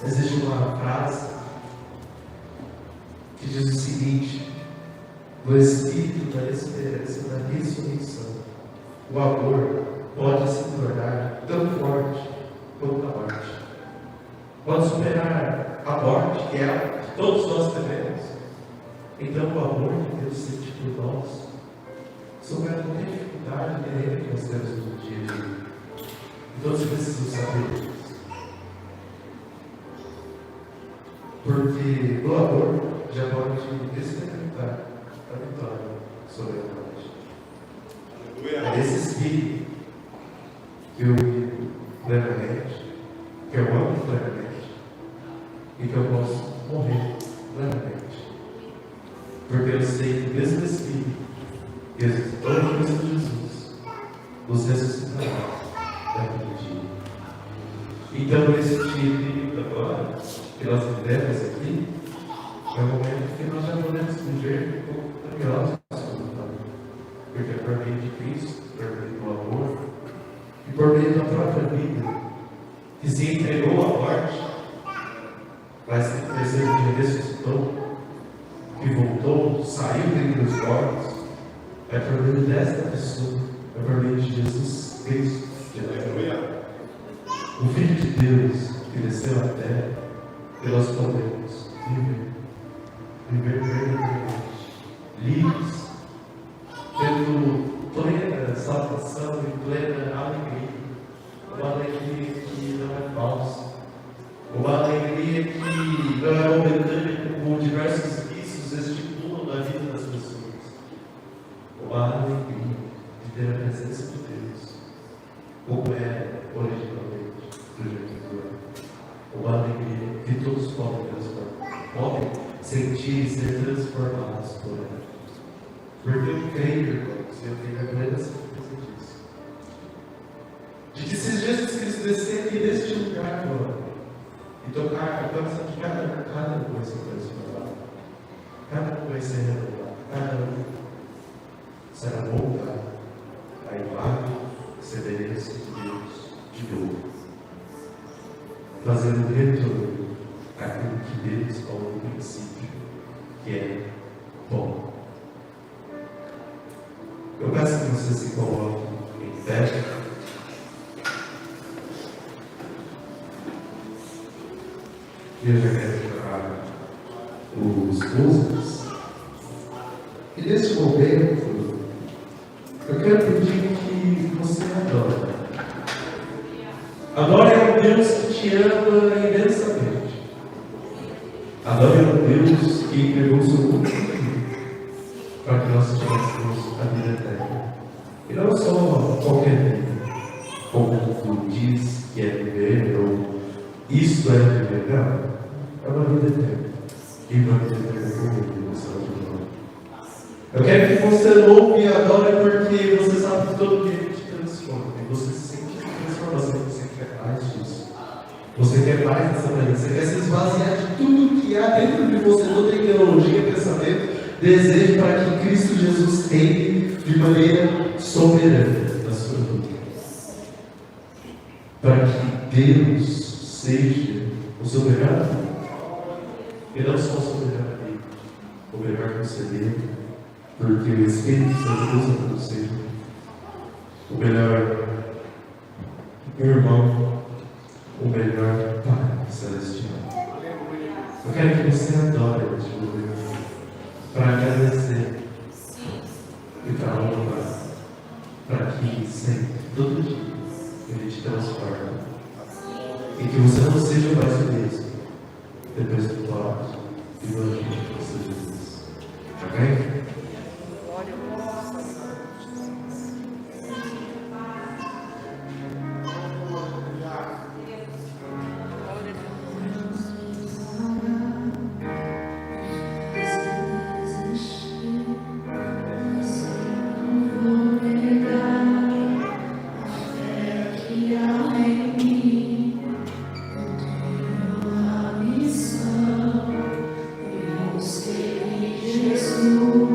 Existe uma frase que diz o seguinte: do Espírito da esperança da ressurreição, o amor pode se tornar tão forte quanto a morte. Pode superar a morte, que é a que todos nós tememos. Então o amor de Deus sente por nós supera qualquer dificuldade terrena que nós temos no dia a dia. Então nós precisamos saber disso. Porque o amor já pode experimentar a vitória sobre a morte. É desse Espírito que eu vivo plenamente, que eu amo plenamente e que eu posso morrer plenamente. Porque eu sei que o mesmo Espírito que ressuscitou em Cristo Jesus nos ressuscitará naquele dia. Então, esse dia agora que nós vivemos aqui é o momento que nós já podemos viver como vitoriosos, porque é por meio de Cristo, por meio do amor e por meio da própria vida que se entregou à morte, mas que terceiro dia ressuscitou, que voltou, saiu dentre os mortos. É por meio desta pessoa, é por meio de Jesus Cristo de Nazaré, o Filho de Deus que desceu à terra, que nós podemos viver verdadeiramente livres, tendo plena salvação e plena alegria, uma alegria que não é falsa, uma alegria que não é momentânea, como diversos vícios estimulam na vida das pessoas. Uma alegria de ter a presença de Deus, como era originalmente do jeito que é. Uma alegria que todos podem sentir e ser transformados por ela. Porque eu creio, irmãos, e eu tenho a plena certeza disso, de que se Jesus Cristo descer aqui neste lugar agora e tocar a cabeça de cada coisa transformada, cada um vai ser renovado, cada um será voltado à imagem e semelhança de Deus de novo, fazendo retorno àquilo que Deus falou no princípio, que é bom. Eu peço que você se coloque em pé. E eu já quero chamar os músicos. E nesse momento, eu quero pedir que você adore. Adore ao Deus que te ama imensamente. Adore ao Deus que entregou o seu corpo para que nós tivéssemos a vida eterna. E não só qualquer vida, como diz que é viver, ou isto é viver, não. É uma vida eterna. E uma vida eterna comigo, no céu de glória. Eu quero que você louve e adore, porque você sabe que todo dia Ele te transforma. E você se sente transformação, você quer mais disso. Você quer mais dessa maneira. Você quer se esvaziar de tudo que há dentro de você, toda ideologia, pensamento, desejo para que Cristo Jesus reine de maneira soberana na sua vida. Para que Deus seja o soberano e não só o soberano amigo, o melhor conselheiro, porque o Espírito Santo usa para você o melhor irmão, o melhor Pai celestial. Eu quero que você adore este momento para agradecer e para louvar, para que sempre, todo dia, Ele te transforme e que você não seja mais o mesmo depois do toque e do agir de você, Jesus. Ok? Jesus.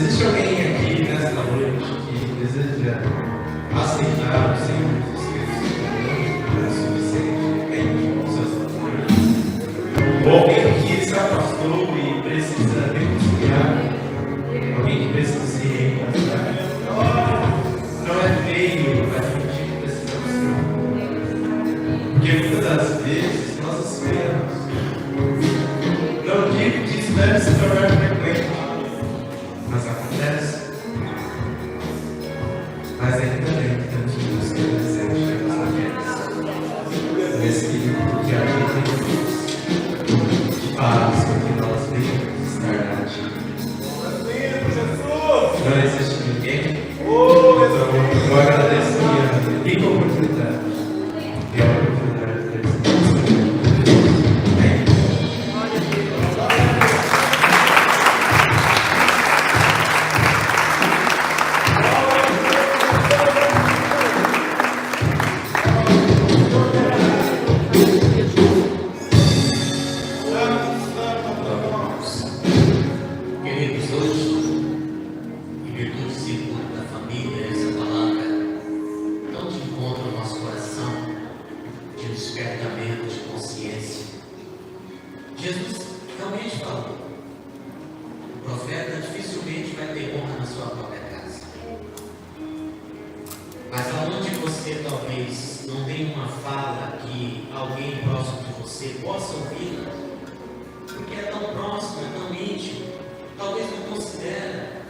Existe alguém aqui nesta noite que deseja aceitar o Senhor Jesus Cristo como o suficiente em seus valores? Ou alguém que se afastou e precisa reconciliar? Alguém que precisa se reencontrar? Não é feio a gente precisar do Senhor. Porque muitas das vezes nós esperamos. Não digo que isso deve se tornar frequente, mas acontece. Mas ainda bem que temos Jesus que deseja chegar às vidas. Nesse período que a gente tem de paz, porque nós devemos estar na ativa. Não existe ninguém. Então, eu agradeço a rica oportunidade. E a oportunidade de ter Queridos, hoje, em virtude do círculo da família, essa palavra não te encontra no nosso coração de um despertamento de consciência. Jesus realmente falou: o profeta dificilmente vai ter honra na sua própria casa. Mas aonde você talvez não tenha uma fala que alguém próximo de você possa ouvir, porque é tão próximo, é tão íntimo, talvez não considera,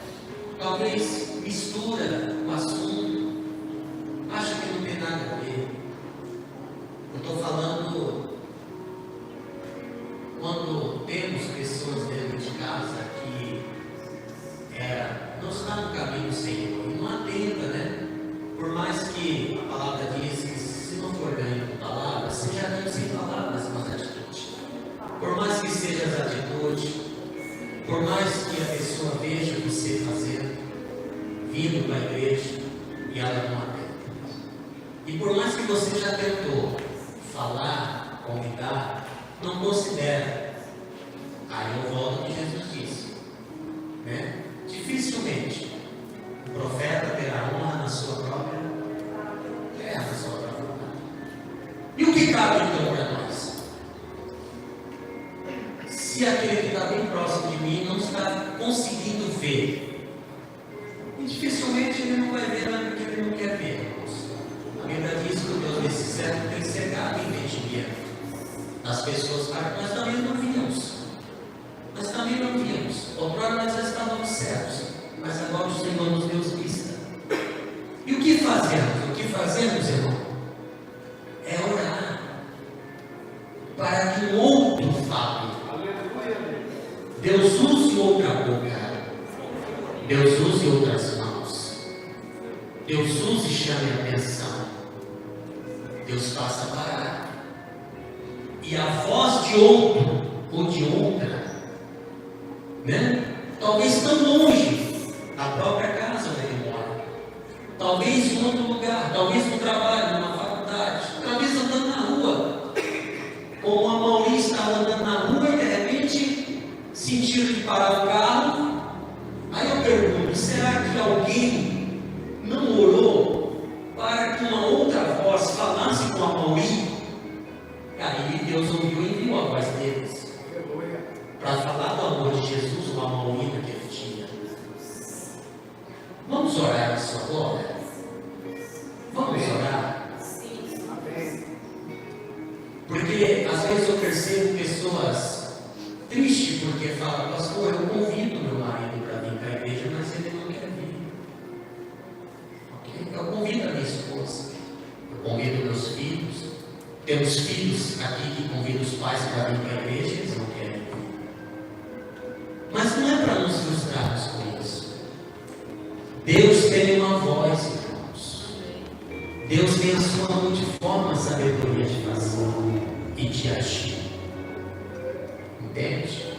talvez mistura o assunto, acha que não tem nada a ver. Eu estou falando quando temos pessoas dentro de casa que não está no caminho do Senhor e não atenta, né? Por mais que a palavra diz que se não for ganho com palavras, seja ganho sem palavras, mas atitude. Por mais que seja as atitudes, por mais que a pessoa veja você fazendo, vindo para a igreja e ela não atenta. E por mais que você já tentou falar, convidar, não considera. Aí eu volto ao que Jesus disse, né? Dificilmente o profeta terá honra na sua própria terra, na sua própria vontade. E o que cabe então para nós? Se aquele que está bem próximo de mim não está conseguindo ver, e dificilmente ele não vai ver nada que ele não quer ver, irmãos. A Bíblia diz que o Deus desse século tem cegado o entendimento das pessoas para que nós também não víamos. Nós também não víamos. Outrora nós já estávamos certos, mas agora o Senhor nos deu vista. E o que fazemos? O que fazemos, irmão? É orar para que o outro fale. Deus use outra boca. Deus use outras mãos. Deus use e chame a atenção. Deus faça parar. E a voz de outro ou de outra, né? Talvez tão longe da própria casa onde ele mora, talvez em outro lugar, talvez no trabalho, numa faculdade, talvez andando na rua, como a Mauri estava andando na rua e de repente sentiu de parar o carro. Aí eu pergunto: será que alguém não orou para que uma outra voz falasse com a Mauri? Aí Deus ouviu e enviou a voz deles para falar do amor de Jesus, uma Maurina que ele tinha. Vamos orar nessa glória? Vamos orar? Porque às vezes eu percebo pessoas tristes porque falam: pastor, eu convido meu marido para vir para a igreja, mas ele não quer vir. Okay? Eu convido a minha esposa, eu convido meus filhos. Temos filhos aqui que convidam os pais para vir para a igreja, eles não querem vir. Mas não é para nos frustrarmos com isso. Deus tem uma voz, irmãos. Deus tem a sua multiforme sabedoria de fazer e de agir. Entende?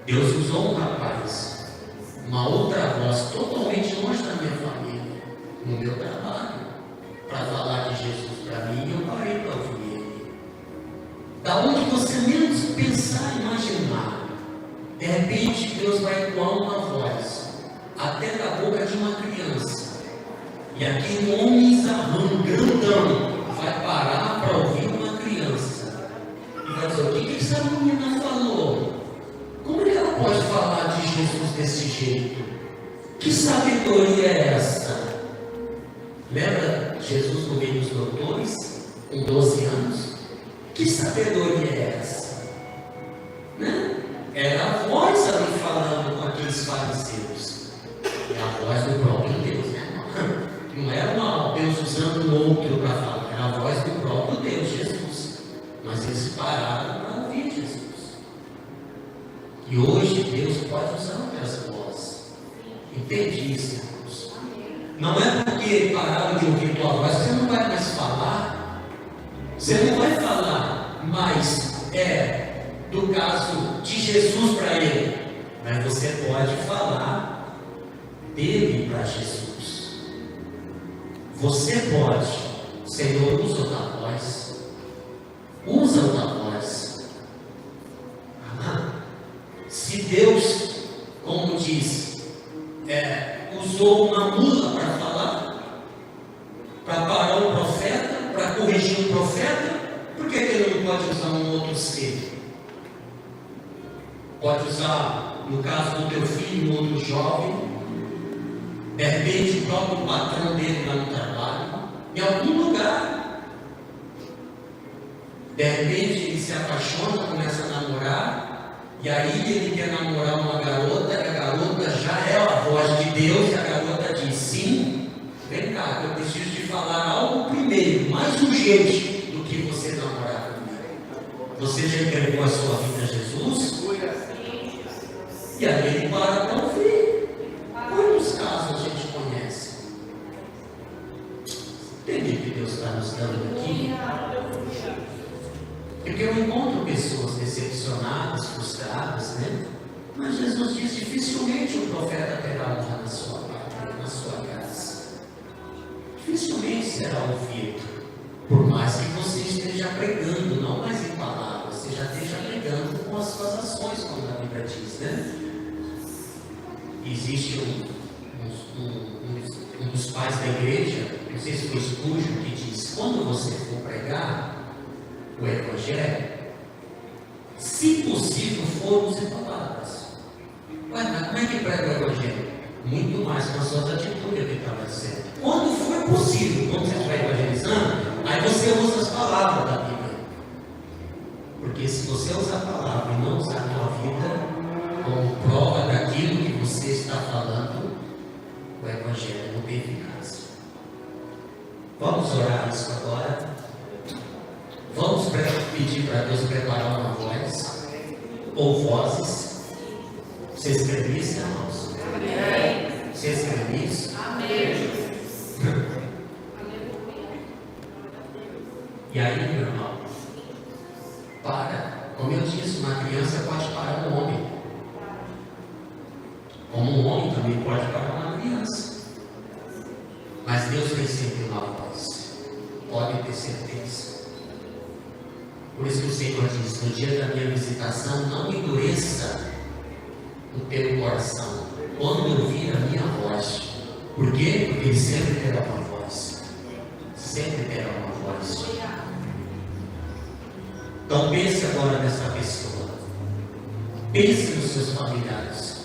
Deus usou um rapaz, uma outra voz totalmente longe da minha família, no meu trabalho, para falar de Jesus para mim, e eu parei para ouvir ele. Da onde você menos pensar e imaginar, De repente, Deus vai ecoar uma voz, até da boca de uma criança. E aquele homem zarrão, grandão, vai parar para ouvir uma criança. E vai dizer: o que essa menina falou? Como é que ela pode falar de Jesus desse jeito? Que sabedoria é essa? Lembra Jesus no meio dos doutores, com 12 anos? Que sabedoria é essa? Né? Era a voz ali falando com aqueles fariseus. É a voz do próprio Deus, né? Não era Deus usando um outro para falar, era a voz do próprio Deus, Jesus. Mas eles pararam para ouvir Jesus. E hoje Deus pode usar outras vozes. Entende isso, irmãos? Não é porque pararam de ouvir tua voz, você não vai mais falar. Você não vai falar, mas do caso de Jesus para ele. Mas você pode falar dele para Jesus. Você pode. Senhor, usa a tua voz. Usa a tua voz. Se Deus, como diz, usou uma mula para falar, para parar um profeta, para corrigir um profeta, por que ele não pode usar um outro ser? Pode usar, no caso do teu filho, um outro jovem, de repente o próprio patrão dele lá no trabalho, em algum lugar. De repente ele se apaixona, começa a namorar, e aí ele quer namorar uma garota, e a garota já é a voz de Deus, e a garota diz: sim, vem cá, eu preciso te falar algo primeiro, mais urgente do que você namorar comigo. Você já entregou a sua vida a Jesus? E aí ele para para ouvir. Quantos casos a gente conhece? Entende o que Deus está nos dando aqui? Porque eu encontro pessoas decepcionadas, frustradas, né? Mas Jesus diz: dificilmente o profeta terá honra na sua pátria, na sua casa. Dificilmente será ouvido, por mais que você esteja pregando, não mais em palavras, você já esteja pregando com as suas ações, como a Bíblia diz, né? Existe um dos pais da igreja, não sei se foi Spurgeon, que diz: quando você for pregar o Evangelho, se possível, for use palavras. Ué, mas como é que prega o Evangelho? Muito mais com as suas atitudes, ele estava dizendo. Quando for possível, quando você estiver evangelizando, aí você usa as palavras da Bíblia. Porque se você usar a palavra e não usar a tua vida como prova daquilo que você está falando, o Evangelho não tem eficácia. Vamos orar isso agora. Vamos pedir para Deus preparar uma voz ou vozes. Você escreveu isso, irmãos? Amém. Você escreveu isso? Amém. E aí, meu irmão, para. Como eu disse, uma criança pode parar um homem. Como um homem também pode parar uma criança. Mas Deus tem sempre uma voz. Pode ter certeza. Por isso que o Senhor diz: no dia da minha visitação, não endureça o teu coração quando ouvir a minha voz. Por quê? Porque Ele sempre terá uma voz. Sempre terá uma voz. Então pense agora nessa pessoa. Pense nos seus familiares.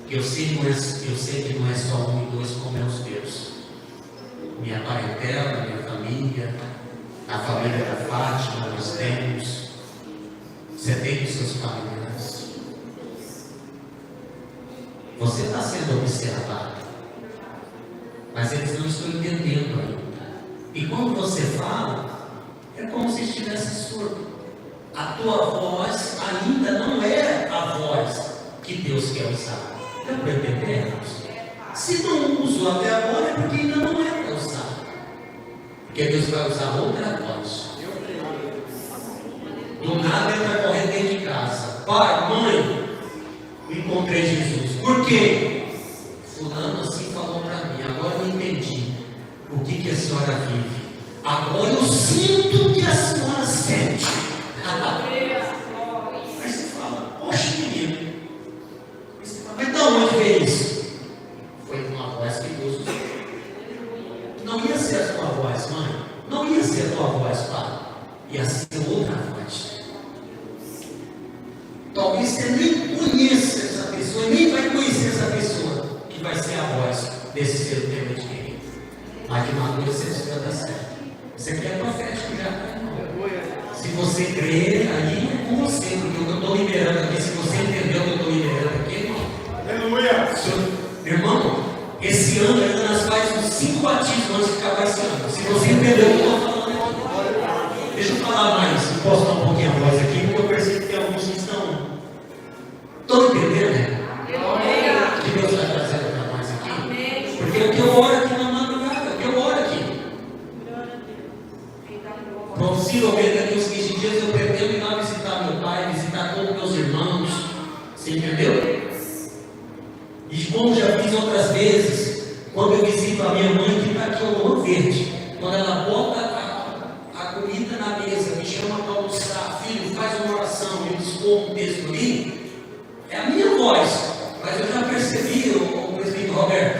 Que eu sei que não é só um e dois como é os teus. Minha parentela, minha família, a família da Fátima, nós temos. Você tem os seus familiares. Você está sendo observado, mas eles não estão entendendo ainda. E quando você fala, é como se estivesse surdo. A tua voz ainda não é a voz que Deus quer usar. Deu para entender? Se não usou até agora, é porque ainda não é para usar. Porque Deus vai usar outra voz. Do nada ele vai correr dentro de casa. Pai, mãe, encontrei Jesus. Por quê? Fulano assim falou para mim. Agora eu entendi o que a senhora vive. Agora eu sinto o que a senhora sente. Aí você fala: poxa, menino, você crê, aí é com você, porque o que eu estou liberando aqui, se você entendeu o que eu estou liberando aqui, irmão. Aleluia. Irmão, esse ano ainda nós faz uns 5 batismos antes de acabar esse ano. Se você entendeu o que eu estou falando aqui. Deixa eu falar mais, posso dar um pouquinho a voz aqui, porque eu percebo que tem alguns que estão entendendo, né? Que Deus está trazendo para nós aqui. Porque o que eu oro aqui na madrugada, o que eu oro aqui. Possivelmente daqui uns 15 dias eu pretendo ir lá visitar meu pai, visitar todos os meus irmãos. Você entendeu? E como já fiz outras vezes, quando eu visito a minha mãe que está aqui ao Ouro Verde, quando ela bota a comida na mesa, me chama para almoçar, filho, faz uma oração, me dispõe um texto ali, é a minha voz. Mas eu já percebi, o presbítero Roberto,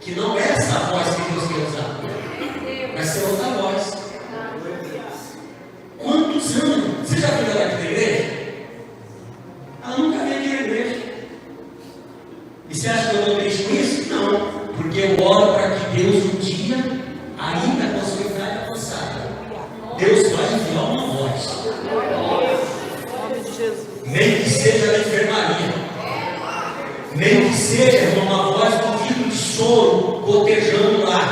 que não é essa voz que Deus quer usar, vai ser outra voz. Quantos anos? Você já viu ela aqui na igreja? Ela nunca veio aqui na igreja. E você acha que eu estou triste com isso? Não, porque eu oro para que Deus um dia, ainda com a sua idade avançada, Deus vai enviar uma voz. Nem que seja da enfermaria, nem que seja uma voz do vidro de soro gotejando lá.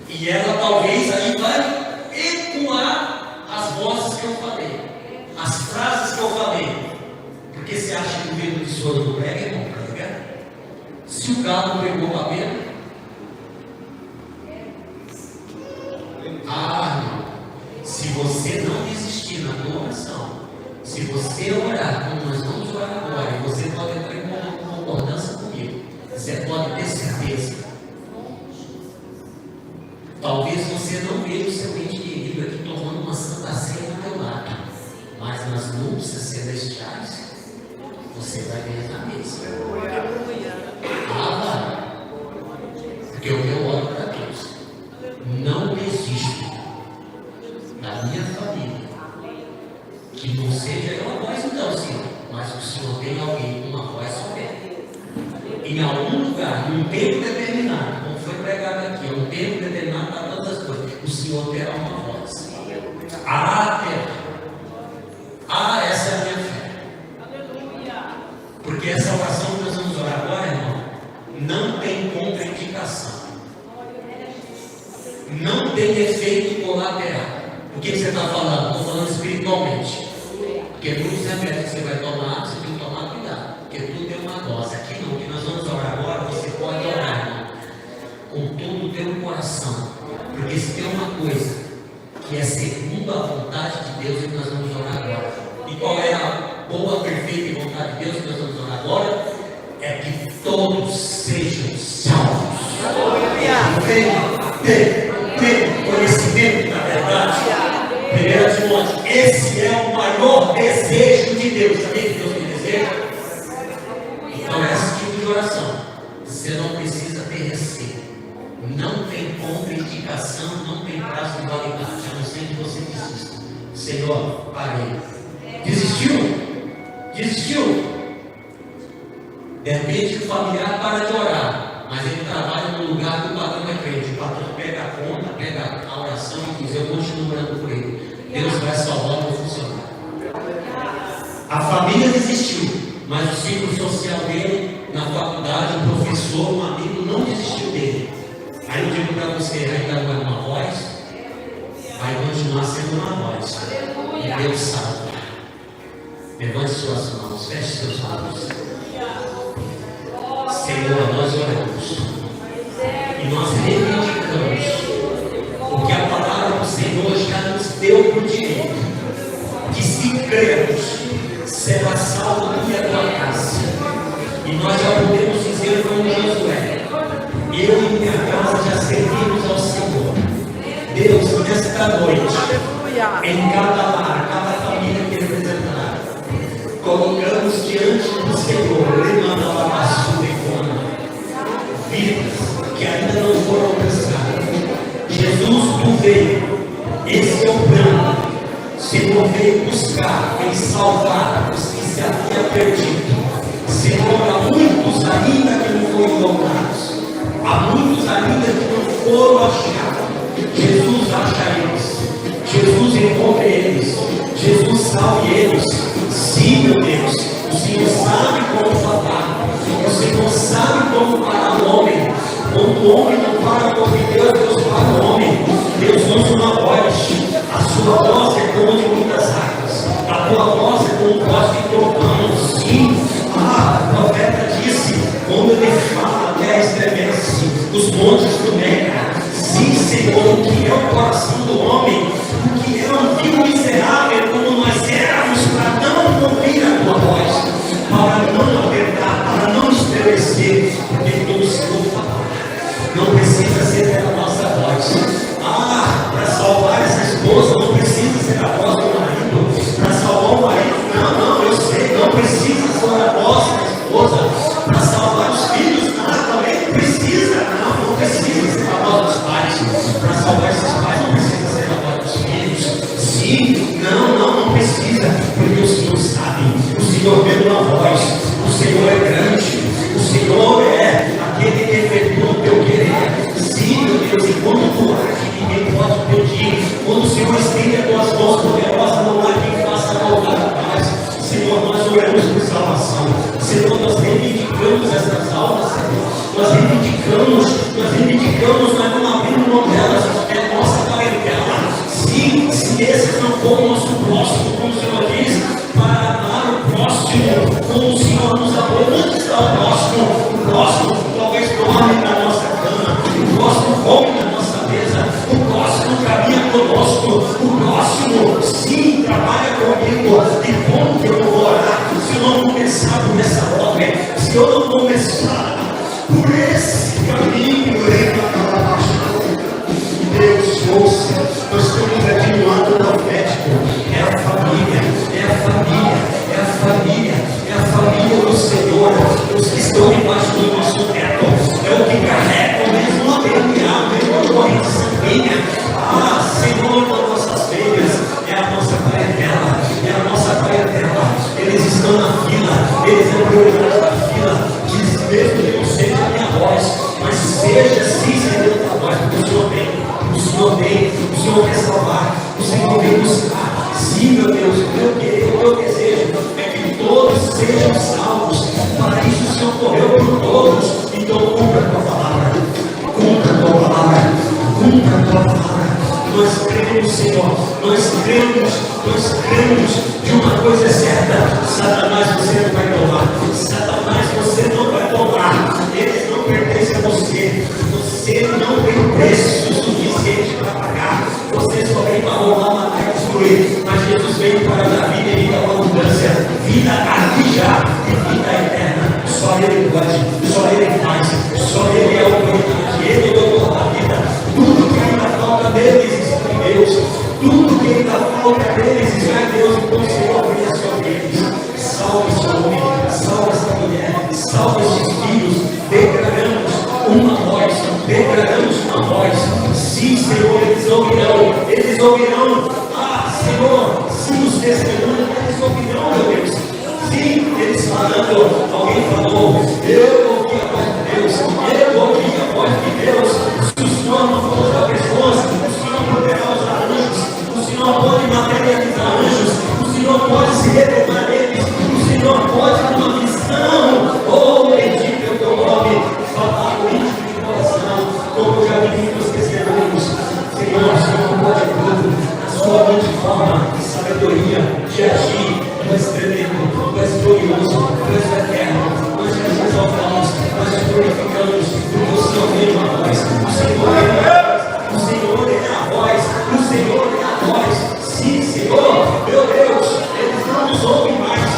E ela talvez aí vai ecoar as vozes que eu falei, as frases que eu falei. Porque você acha que o vidro de soro não prega, irmão? Prega. Se o galo pegou a pedra, irmão, se você não desistir na tua oração, se você orar como nós vamos orar agora, e você pode entrar em concordância comigo, você pode ter certeza. Talvez você não veja o seu ente querido aqui tomando uma santa ceia do teu lado, mas nas núpcias celestiais, você vai ver na mesa. Porque o que eu oro para Deus, não desisto da minha família, que não seja eu a voz então, Senhor, mas que o Senhor tenha alguém com uma voz soberana. Em algum lugar, num tempo determinado, como foi pregado aqui, é um tempo determinado para todas as coisas, o Senhor terá uma voz. Essa é a minha fé. Porque essa oração que nós vamos orar agora, irmão, não tem contraindicação. Não tem efeito colateral. O que você está falando? Estou falando espiritualmente. Porque muitos remédios que você vai tomar, você tem que tomar cuidado. Porque tudo tem uma dose. Aqui não, o que nós vamos orar agora, você pode orar, irmão, com todo o teu coração. Porque se tem uma coisa que é segundo a vontade de Deus, é que nós vamos orar agora. E qual é a boa, perfeita e vontade de Deus que nós vamos orar agora? É que todos sejam salvos. Tem conhecimento da verdade. 1 Timóteo, esse é o maior desejo de Deus. Sabe que Deus tem desejo? Então, esse tipo de oração, você não precisa ter receio. Não tem contraindicação, não tem prazo de validade, a não ser que você desista. Senhor, parei. Desistiu? De repente o familiar para de orar, mas ele trabalha no lugar que o patrão é crente. O patrão pega a conta, pega a oração e diz: eu continuo orando por ele. Deus vai salvar o meu funcionário. A família desistiu, mas o ciclo social dele, na faculdade, o professor, um amigo, não desistiu dele. Aí eu digo para você, ainda não é uma voz, vai continuar sendo uma voz. E Deus salva. Levante suas mãos, feche seus olhos. Senhor, nós oramos e nós reivindicamos o que a palavra do Senhor já nos deu por direito, que se cremos, será salvo tu e a tua casa. E nós já podemos dizer como Josué: eu e minha casa já servimos ao Senhor. Deus, nesta noite, em cada lar, cada família que representará, colocamos diante do Senhor, lembrando a basura e fome, vidas que ainda não foram alcançadas. Jesus, tu veio, esse é o plano. Senhor, veio buscar, veio salvar os que se haviam perdido. Senhor, há muitos ainda que não foram encontrados, há muitos ainda que não foram achados. Jesus, acha eles. Jesus, encontre eles. salve eles. Sim, meu Deus, o Senhor sabe como falar, o Senhor sabe como parar o homem. Quando o homem não para com Deus, Deus para o homem. Deus usa uma voz, a sua voz é como de muitas águas, a tua voz é como voz de trovão. Sim, o profeta disse, quando ele fala, a terra estremece, os montes tremem. Sim, Senhor, o que é o coração do homem, o que é um vil miserável como nós éramos, para não ouvir a tua voz, para não apertar, para não estremecer, porque todo o Senhor fala. Não precisa ser pela nossa voz. Para salvar essa esposa, não precisa ser a voz do marido. Para salvar o marido, não, eu sei, não precisa ser a voz da esposa. Para salvar os filhos, também não precisa, não precisa ser a voz dos pais. Para salvar esses pais, não precisa ser a voz dos filhos. Sim, não precisa, porque o Senhor sabe, o Senhor vê uma voz, o Senhor é grande, o Senhor é aquele que efetua o teu querer. Sim, meu Deus, e quando tu age, ninguém pode pedir. Quando o Senhor estende as tuas mãos poderosas, não há quem faça voltar atrás. Senhor, nós oramos por salvação. Senhor, nós reivindicamos essas almas, Senhor. Nós reivindicamos, mas não abrimos mão delas. É nossa parentela. Sim, se esse não for o nosso próximo, como o Senhor diz, para amar o próximo, como o Senhor nos amou, onde está o próximo? O próximo talvez dorme na nossa cama, o próximo come na nossa mesa, o próximo caminha conosco, o próximo, sim, trabalha comigo. E como que eu vou orar se eu não começar por essa obra? Se eu não começar por esse caminho, Deus, ouça, nós estamos aqui no ato profético. É a família, é a família, é a família, é a família do Senhor, os que estão debaixo do nosso teto, é o que carrega o mesmo DNA, a mesma corrente sanguínea. Senhor das nossas veias, é a nossa parentela, é a nossa parentela. Eles estão na fila, eles é prioridade da fila. Diz mesmo que não seja a minha voz, mas seja sim, Senhor, a voz, porque o Senhor vem. O Senhor vem, o Senhor quer salvar, o Senhor vem buscar. Sim, meu Deus, o meu desejo é que todos sejam salvos. Para isso o Senhor correu por todos. Então cumpra a tua palavra, cumpra a tua palavra, cumpra a tua palavra. Nós cremos, Senhor, nós cremos de uma coisa certa: Satanás, você não vai tomar, Satanás, você não vai tomar, eles não pertencem a você, você não tem preço suficiente para pagar, você só vem para roubar, matar e destruir, mas Jesus veio para dar vida e vida com abundância, vida aqui já e vida eterna. Só Ele pode, só Ele faz, só Ele é o autoridade, Ele é o dono da vida. Tudo que ainda falta deles está em Deus, tudo que ainda falta deles está em Deus. Então, Senhor, oferece a eles, salve esse homem, salve essa mulher, salve esses filhos. Declaramos uma voz, sim, Senhor, eles ouvirão, Senhor, sim, os testemunhos, eles ouvirão, meu Deus, sim, eles falando. Alguém falou, eu ouvi a voz de Deus, eu ouvi a voz de Deus. Se o Senhor não for usar pessoas, o Senhor poderá usar anjos, o Senhor pode materializar anjos, o Senhor pode se revelar neles, o Senhor pode dar uma visão, bendito é o teu nome, falar o íntimo de coração, como já vi nos testemunhos. Senhor, o Senhor pode tudo, a sua multiforma de sabedoria, de agir. Tu és tremendo, tu és glorioso, tu és eterno. Nós te exaltamos, nós te glorificamos, porque o Senhor é uma voz, o Senhor é a voz, o Senhor é a voz, o Senhor é a voz. Sim, Senhor, meu Deus, eles não nos ouvem mais,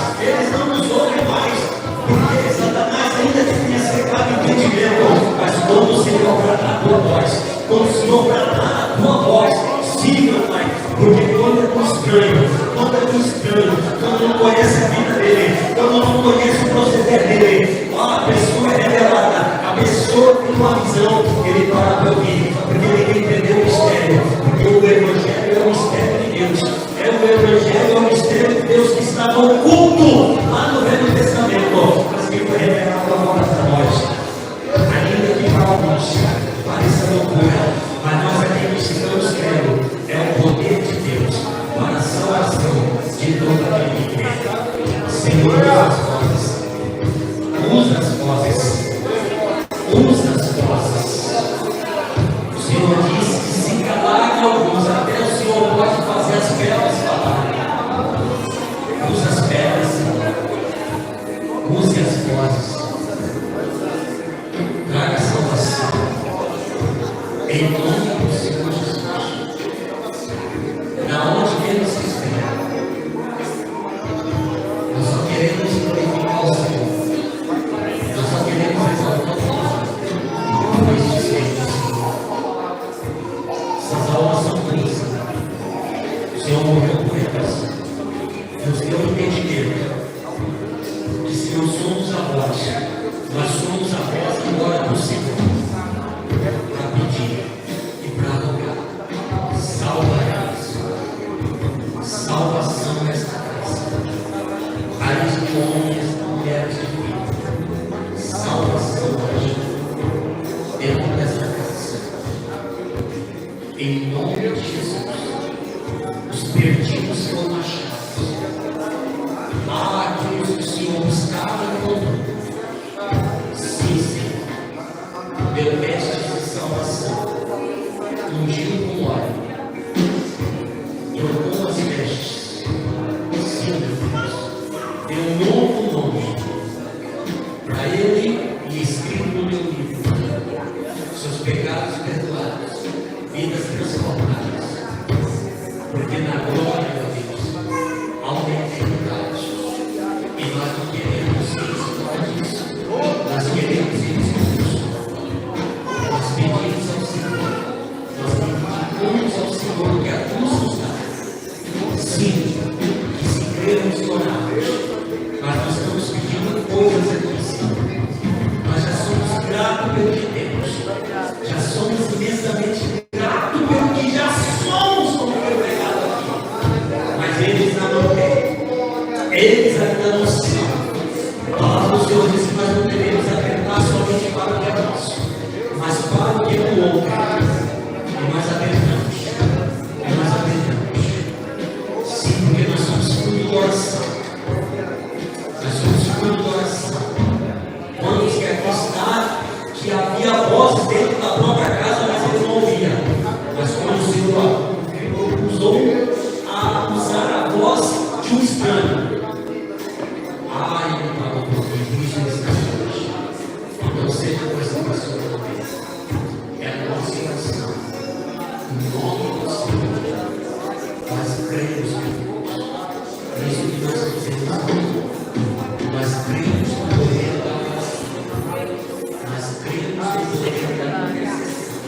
porque Satanás ainda tinha secado o entendimento. Mas quando o Senhor bradar a tua voz, quando o Senhor bradar a tua voz, sim, meu Pai, porque quando é tão estranho, quando não conhece a vida dele, quando não conhece o proceder dele, a pessoa é revelada, a pessoa tem uma visão, ele para para ouvir, porque ele quer entender o mistério, porque o Evangelho é o mistério de Deus, é o mistério de Deus que estava oculto lá no Velho Testamento, mas que foi revelado agora para nós. Ainda que para alguns pareça loucura, mas nós aqui estamos crendo, é o poder de Deus para a salvação de todos. Levante as vozes. Traga salvação. Em nome do Senhor Jesus. Na onde menos se espera. Nós só queremos glorificar o Senhor. Nós só queremos exaltar o Senhor. Pois dizemos, essas almas são tuas. O Senhor morreu por elas. Nos deu entendimento que se não somos a voz, nós somos a voz que ora para o Senhor, para pedir e para rogar. Salvação nesta casa. Pais de homens, mulheres de vida. Salvação hoje dentro desta casa. Em nome de Jesus. Os perdidos foram achados. Aqueles que o Senhor buscava encontrou. Sim, Senhor. Deu vestes de salvação. Ungiu com óleo. Trocou as vestes. Sim, meu Deus. Deu um novo nome para ele e escrito no meu livro. Seus pecados perdoados. Vidas transformadas. Porque na glória de Deus há uma eternidade. E nós não queremos isso, nós queremos isso. Nós pedimos ao Senhor. Nós pedimos ao Senhor que a cruz nos dá. Sim, que se crermos e orarmos. Mas nós estamos pedindo coisas aqui, Senhor. Nós já somos gratos pelo que temos. Já somos imensamente gratos pelo que já somos, como foi pregado aqui. Mas eles ainda não têm. Eles ainda não são. A palavra do Senhor diz que nós não devemos atentar somente para o que é nosso, mas para o que é do outro. E nós atentamos. E nós atentamos. Sim, porque nós somos fruto de oração. Nós somos fruto de oração. Quantos que aqui está que havia vozes dentro da própria casa, mas eles não ouviam. Mas quando o Senhor usou a usar a voz de um estranho. Ai, meu Pai, por isso está hoje. Então seja com essa pessoa também. É a nossa oração. Em nome do Senhor. Nós cremos em Deus. Isso que nós dizemos hoje. Nós cremos no poder da oração. Nós cremos no poder da intercessão.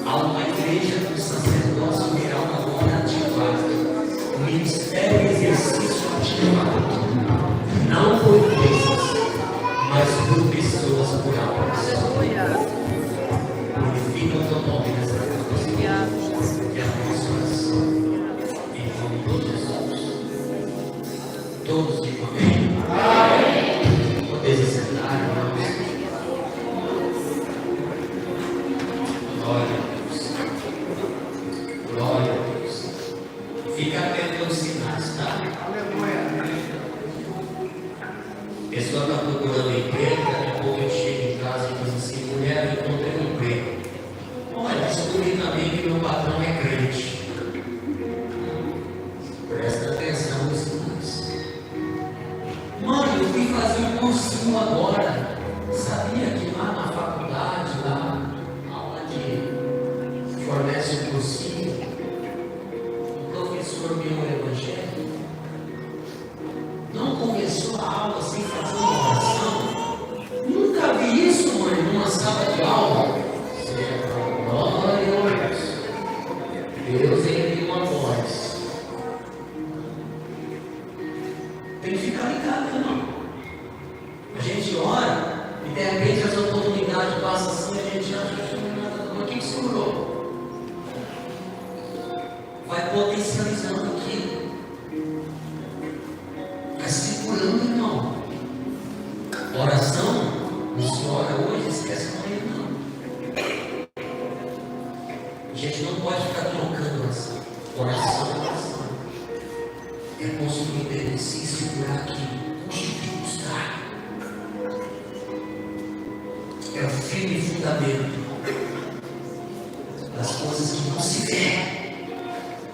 Há uma igreja do sacerdócio real agora ativada. O ministério e exercício ativado. Não por coisas, mas por pessoas, por almas. Glorifica o teu nome nessa casa. E a nossa oração. Em nome de Jesus. Todos digam amém. Podeis sentar, irmãos. Glória a Deus. Glória a Deus. Fica atento aos sinais, tá? A pessoa está procurando emprego, daqui a pouco eu chego em casa e diz assim: mulher, eu encontrei um emprego. Olha, descobri também que meu patrão é crente. Presta atenção nos sinais. Mãe, eu fui fazer um cursinho agora. Sabia que lá na faculdade, lá onde fornece o cursinho, o professor meu é evangélico. Não começou a aula sem fazer uma oração? Nunca vi isso, mãe, numa sala de aula. Glória a Deus. Deus envia uma voz. Tem que ficar ligado, irmão. A gente ora e de repente as oportunidades passam assim e a gente acha que não é nada. Mas quem segurou? Vai potencializando aquilo. Vai segurando, irmão. Oração, não se ora hoje, esquece amanhã, não. A gente não pode ficar trocando oração. Oração. É construir dentro se segurar aqui. Onde buscar? É o firme fundamento das coisas que não se vê,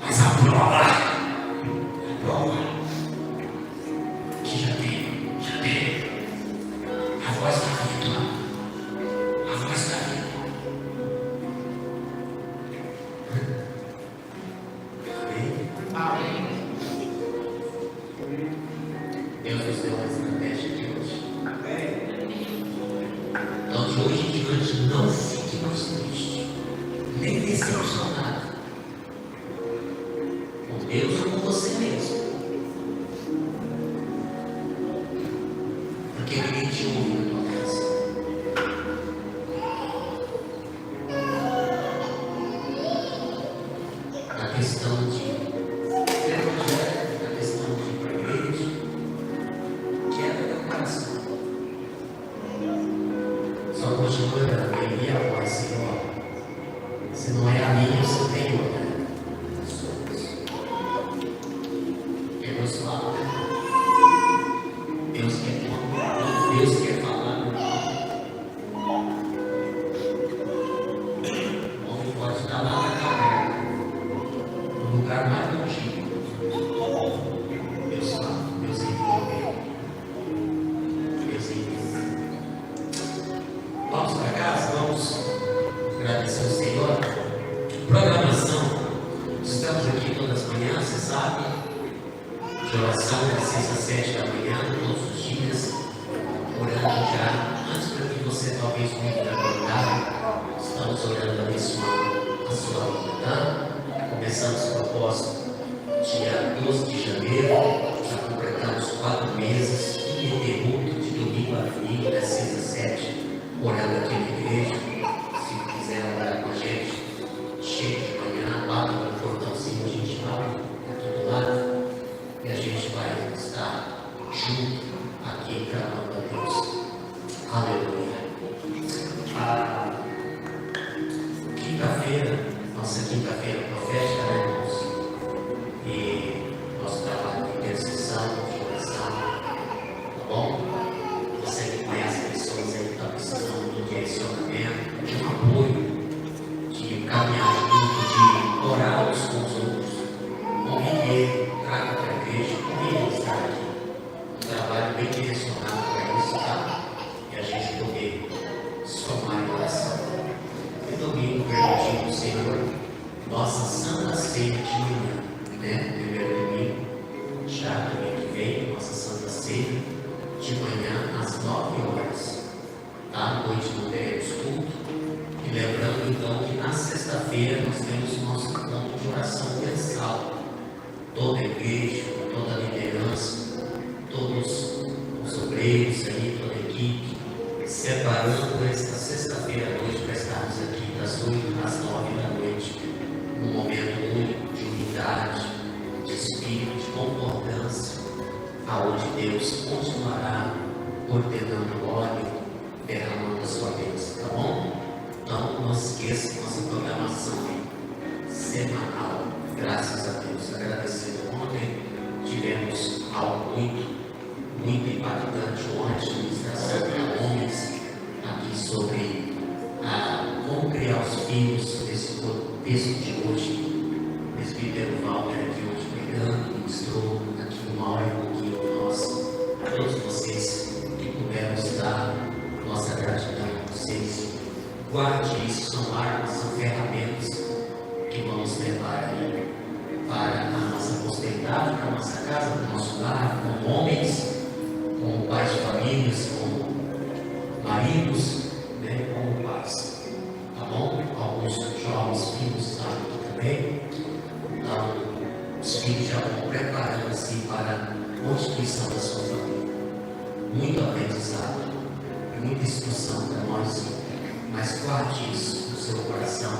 mas a prova. Que já tem. decepcionado com Deus ou com você mesmo, porque ninguém te ouve na tua casa. Na questão de evangelho, na questão de ir para a igreja, quebra teu coração. Só continua orando e envia a voz, Senhor. Se não é a minha, o Senhor, né? Deus fala. Deus quer falar. Deus quer falar. O homem pode estar lá na caverna, no lugar mais longínquo. Deus fala. Deus envia alguém. Deus envia. Vamos para casa? Vamos agradecer ao Senhor. Programação. Estamos aqui todas as manhãs, você sabe, de oração das 6 às 7 da manhã, todos os dias, orando já, antes para que você talvez muito acordar, estamos orando abençoando a sua vida, tá? Começamos o propósito dia 12 de janeiro, já completamos 4 meses, ininterrupto, de domingo a domingo, das 6 às 7, orando aqui na igreja. Se quiser orar com a gente, chega de manhã, bate no portãozinho, a gente abre aqui do lado e a gente vai estar junto aqui clamando a Deus. Aleluia. Quinta-feira, nossa quinta-feira profética, né, irmãos? E nosso trabalho de intercessão, de oração, tá bom? Você que conhece pessoas aí que estão precisando de um direcionamento, de um apoio, de caminhar junto, de orar uns com os outros. Convide, traga para a igreja, convide estar aqui. Um trabalho bem direcionado para isso, tá? E a gente poder somar em oração. E domingo, permitindo o Senhor, nossa Santa Ceia de manhã, né? Primeiro domingo, já domingo que vem, nossa Santa Ceia de manhã às 9 horas. Tá? À noite não teremos culto. E lembrando então que na sexta-feira nós temos o nosso encontro de oração mensal. Toda a igreja, toda a liderança, todos os obreiros aí, toda a equipe, separando esta sexta-feira à noite para estarmos aqui das 8 às 9 da noite, num momento único de unidade, de espírito, de concordância, aonde Deus continuará ordenando óleo, derramando a sua bênção, tá bom? Então, não esqueça nossa programação semanal, graças a Deus. Agradecendo ontem, tivemos algo muito impactante ontem, ministração para homens, aqui sobre como criar os filhos, nesse texto de hoje. O presbítero Walter aqui hoje pregando, ministrou aqui uma hora e um pouquinho para nós, todos vocês que puderam estar, nossa gratidão a vocês. Guarde isso, são armas, são ferramentas que vamos levar aí para a nossa posteridade, para a nossa casa, para o nosso lar, como homens, como pais de famílias, como maridos, né, como pais. Tá bom? Alguns jovens filhos estão aqui também. Então, os filhos já vão preparando-se para a constituição da sua família. Muito aprendizado e muita instrução para nós, mas guarde isso no seu coração,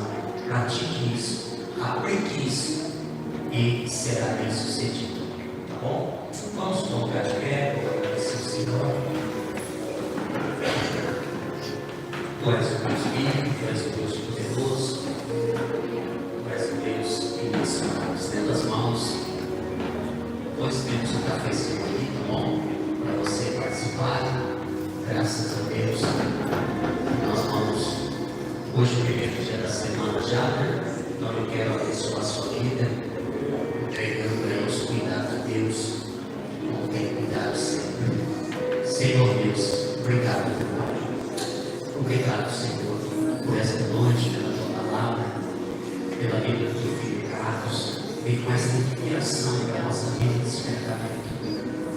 pratique isso, aplique isso e será bem sucedido. Tá bom? Vamos colocar de pé, vou agradecer ao Senhor. Tu és o Deus vivo, tu és o Deus poderoso, tu és o Deus inicial. Estenda as mãos, pois temos um cafezinho ali, tá bom? Para você participar. Graças a Deus, nós vamos. Hoje é o primeiro dia da semana já, né? Então eu quero abençoar a sua vida, entregando aí os cuidados de Deus, como tem cuidado sempre. Senhor Deus, obrigado, Pai. Obrigado, Senhor, por esta noite, pela tua palavra, pela vida do teu filho Carlos. Vem com essa inspiração para a nossa vida de despertamento.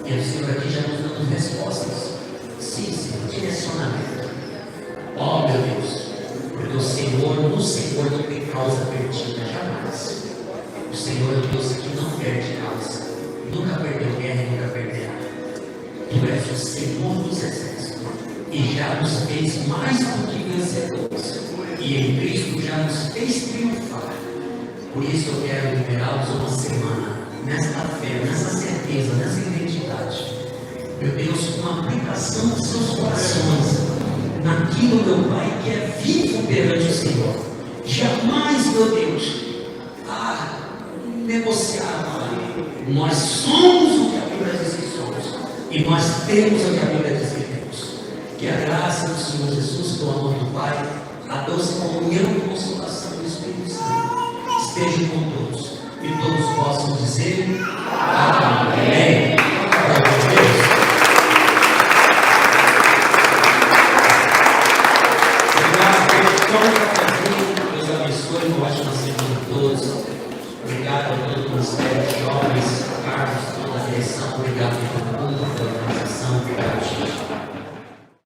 E o Senhor aqui já nos dando respostas. Sim, Senhor, direcionamento. Ó, meu Deus, porque o Senhor, no Senhor não tem causa perdida. e já nos fez mais do que vencedores, e em Cristo já nos fez triunfar. Por isso eu quero liberá-los uma semana, nesta fé, nessa certeza, nessa identidade. Meu Deus, com a aplicação dos seus corações, naquilo, meu Pai, que é vivo perante o Senhor. Jamais, meu Deus, negociar, Pai. Nós somos o que a Bíblia diz que somos, e nós temos o que a Bíblia diz que temos. Que a graça do Senhor Jesus, do amor do Pai, a doce comunhão e consolação do Espírito Santo esteja com todos, e todos possam dizer amém. Glória a Deus.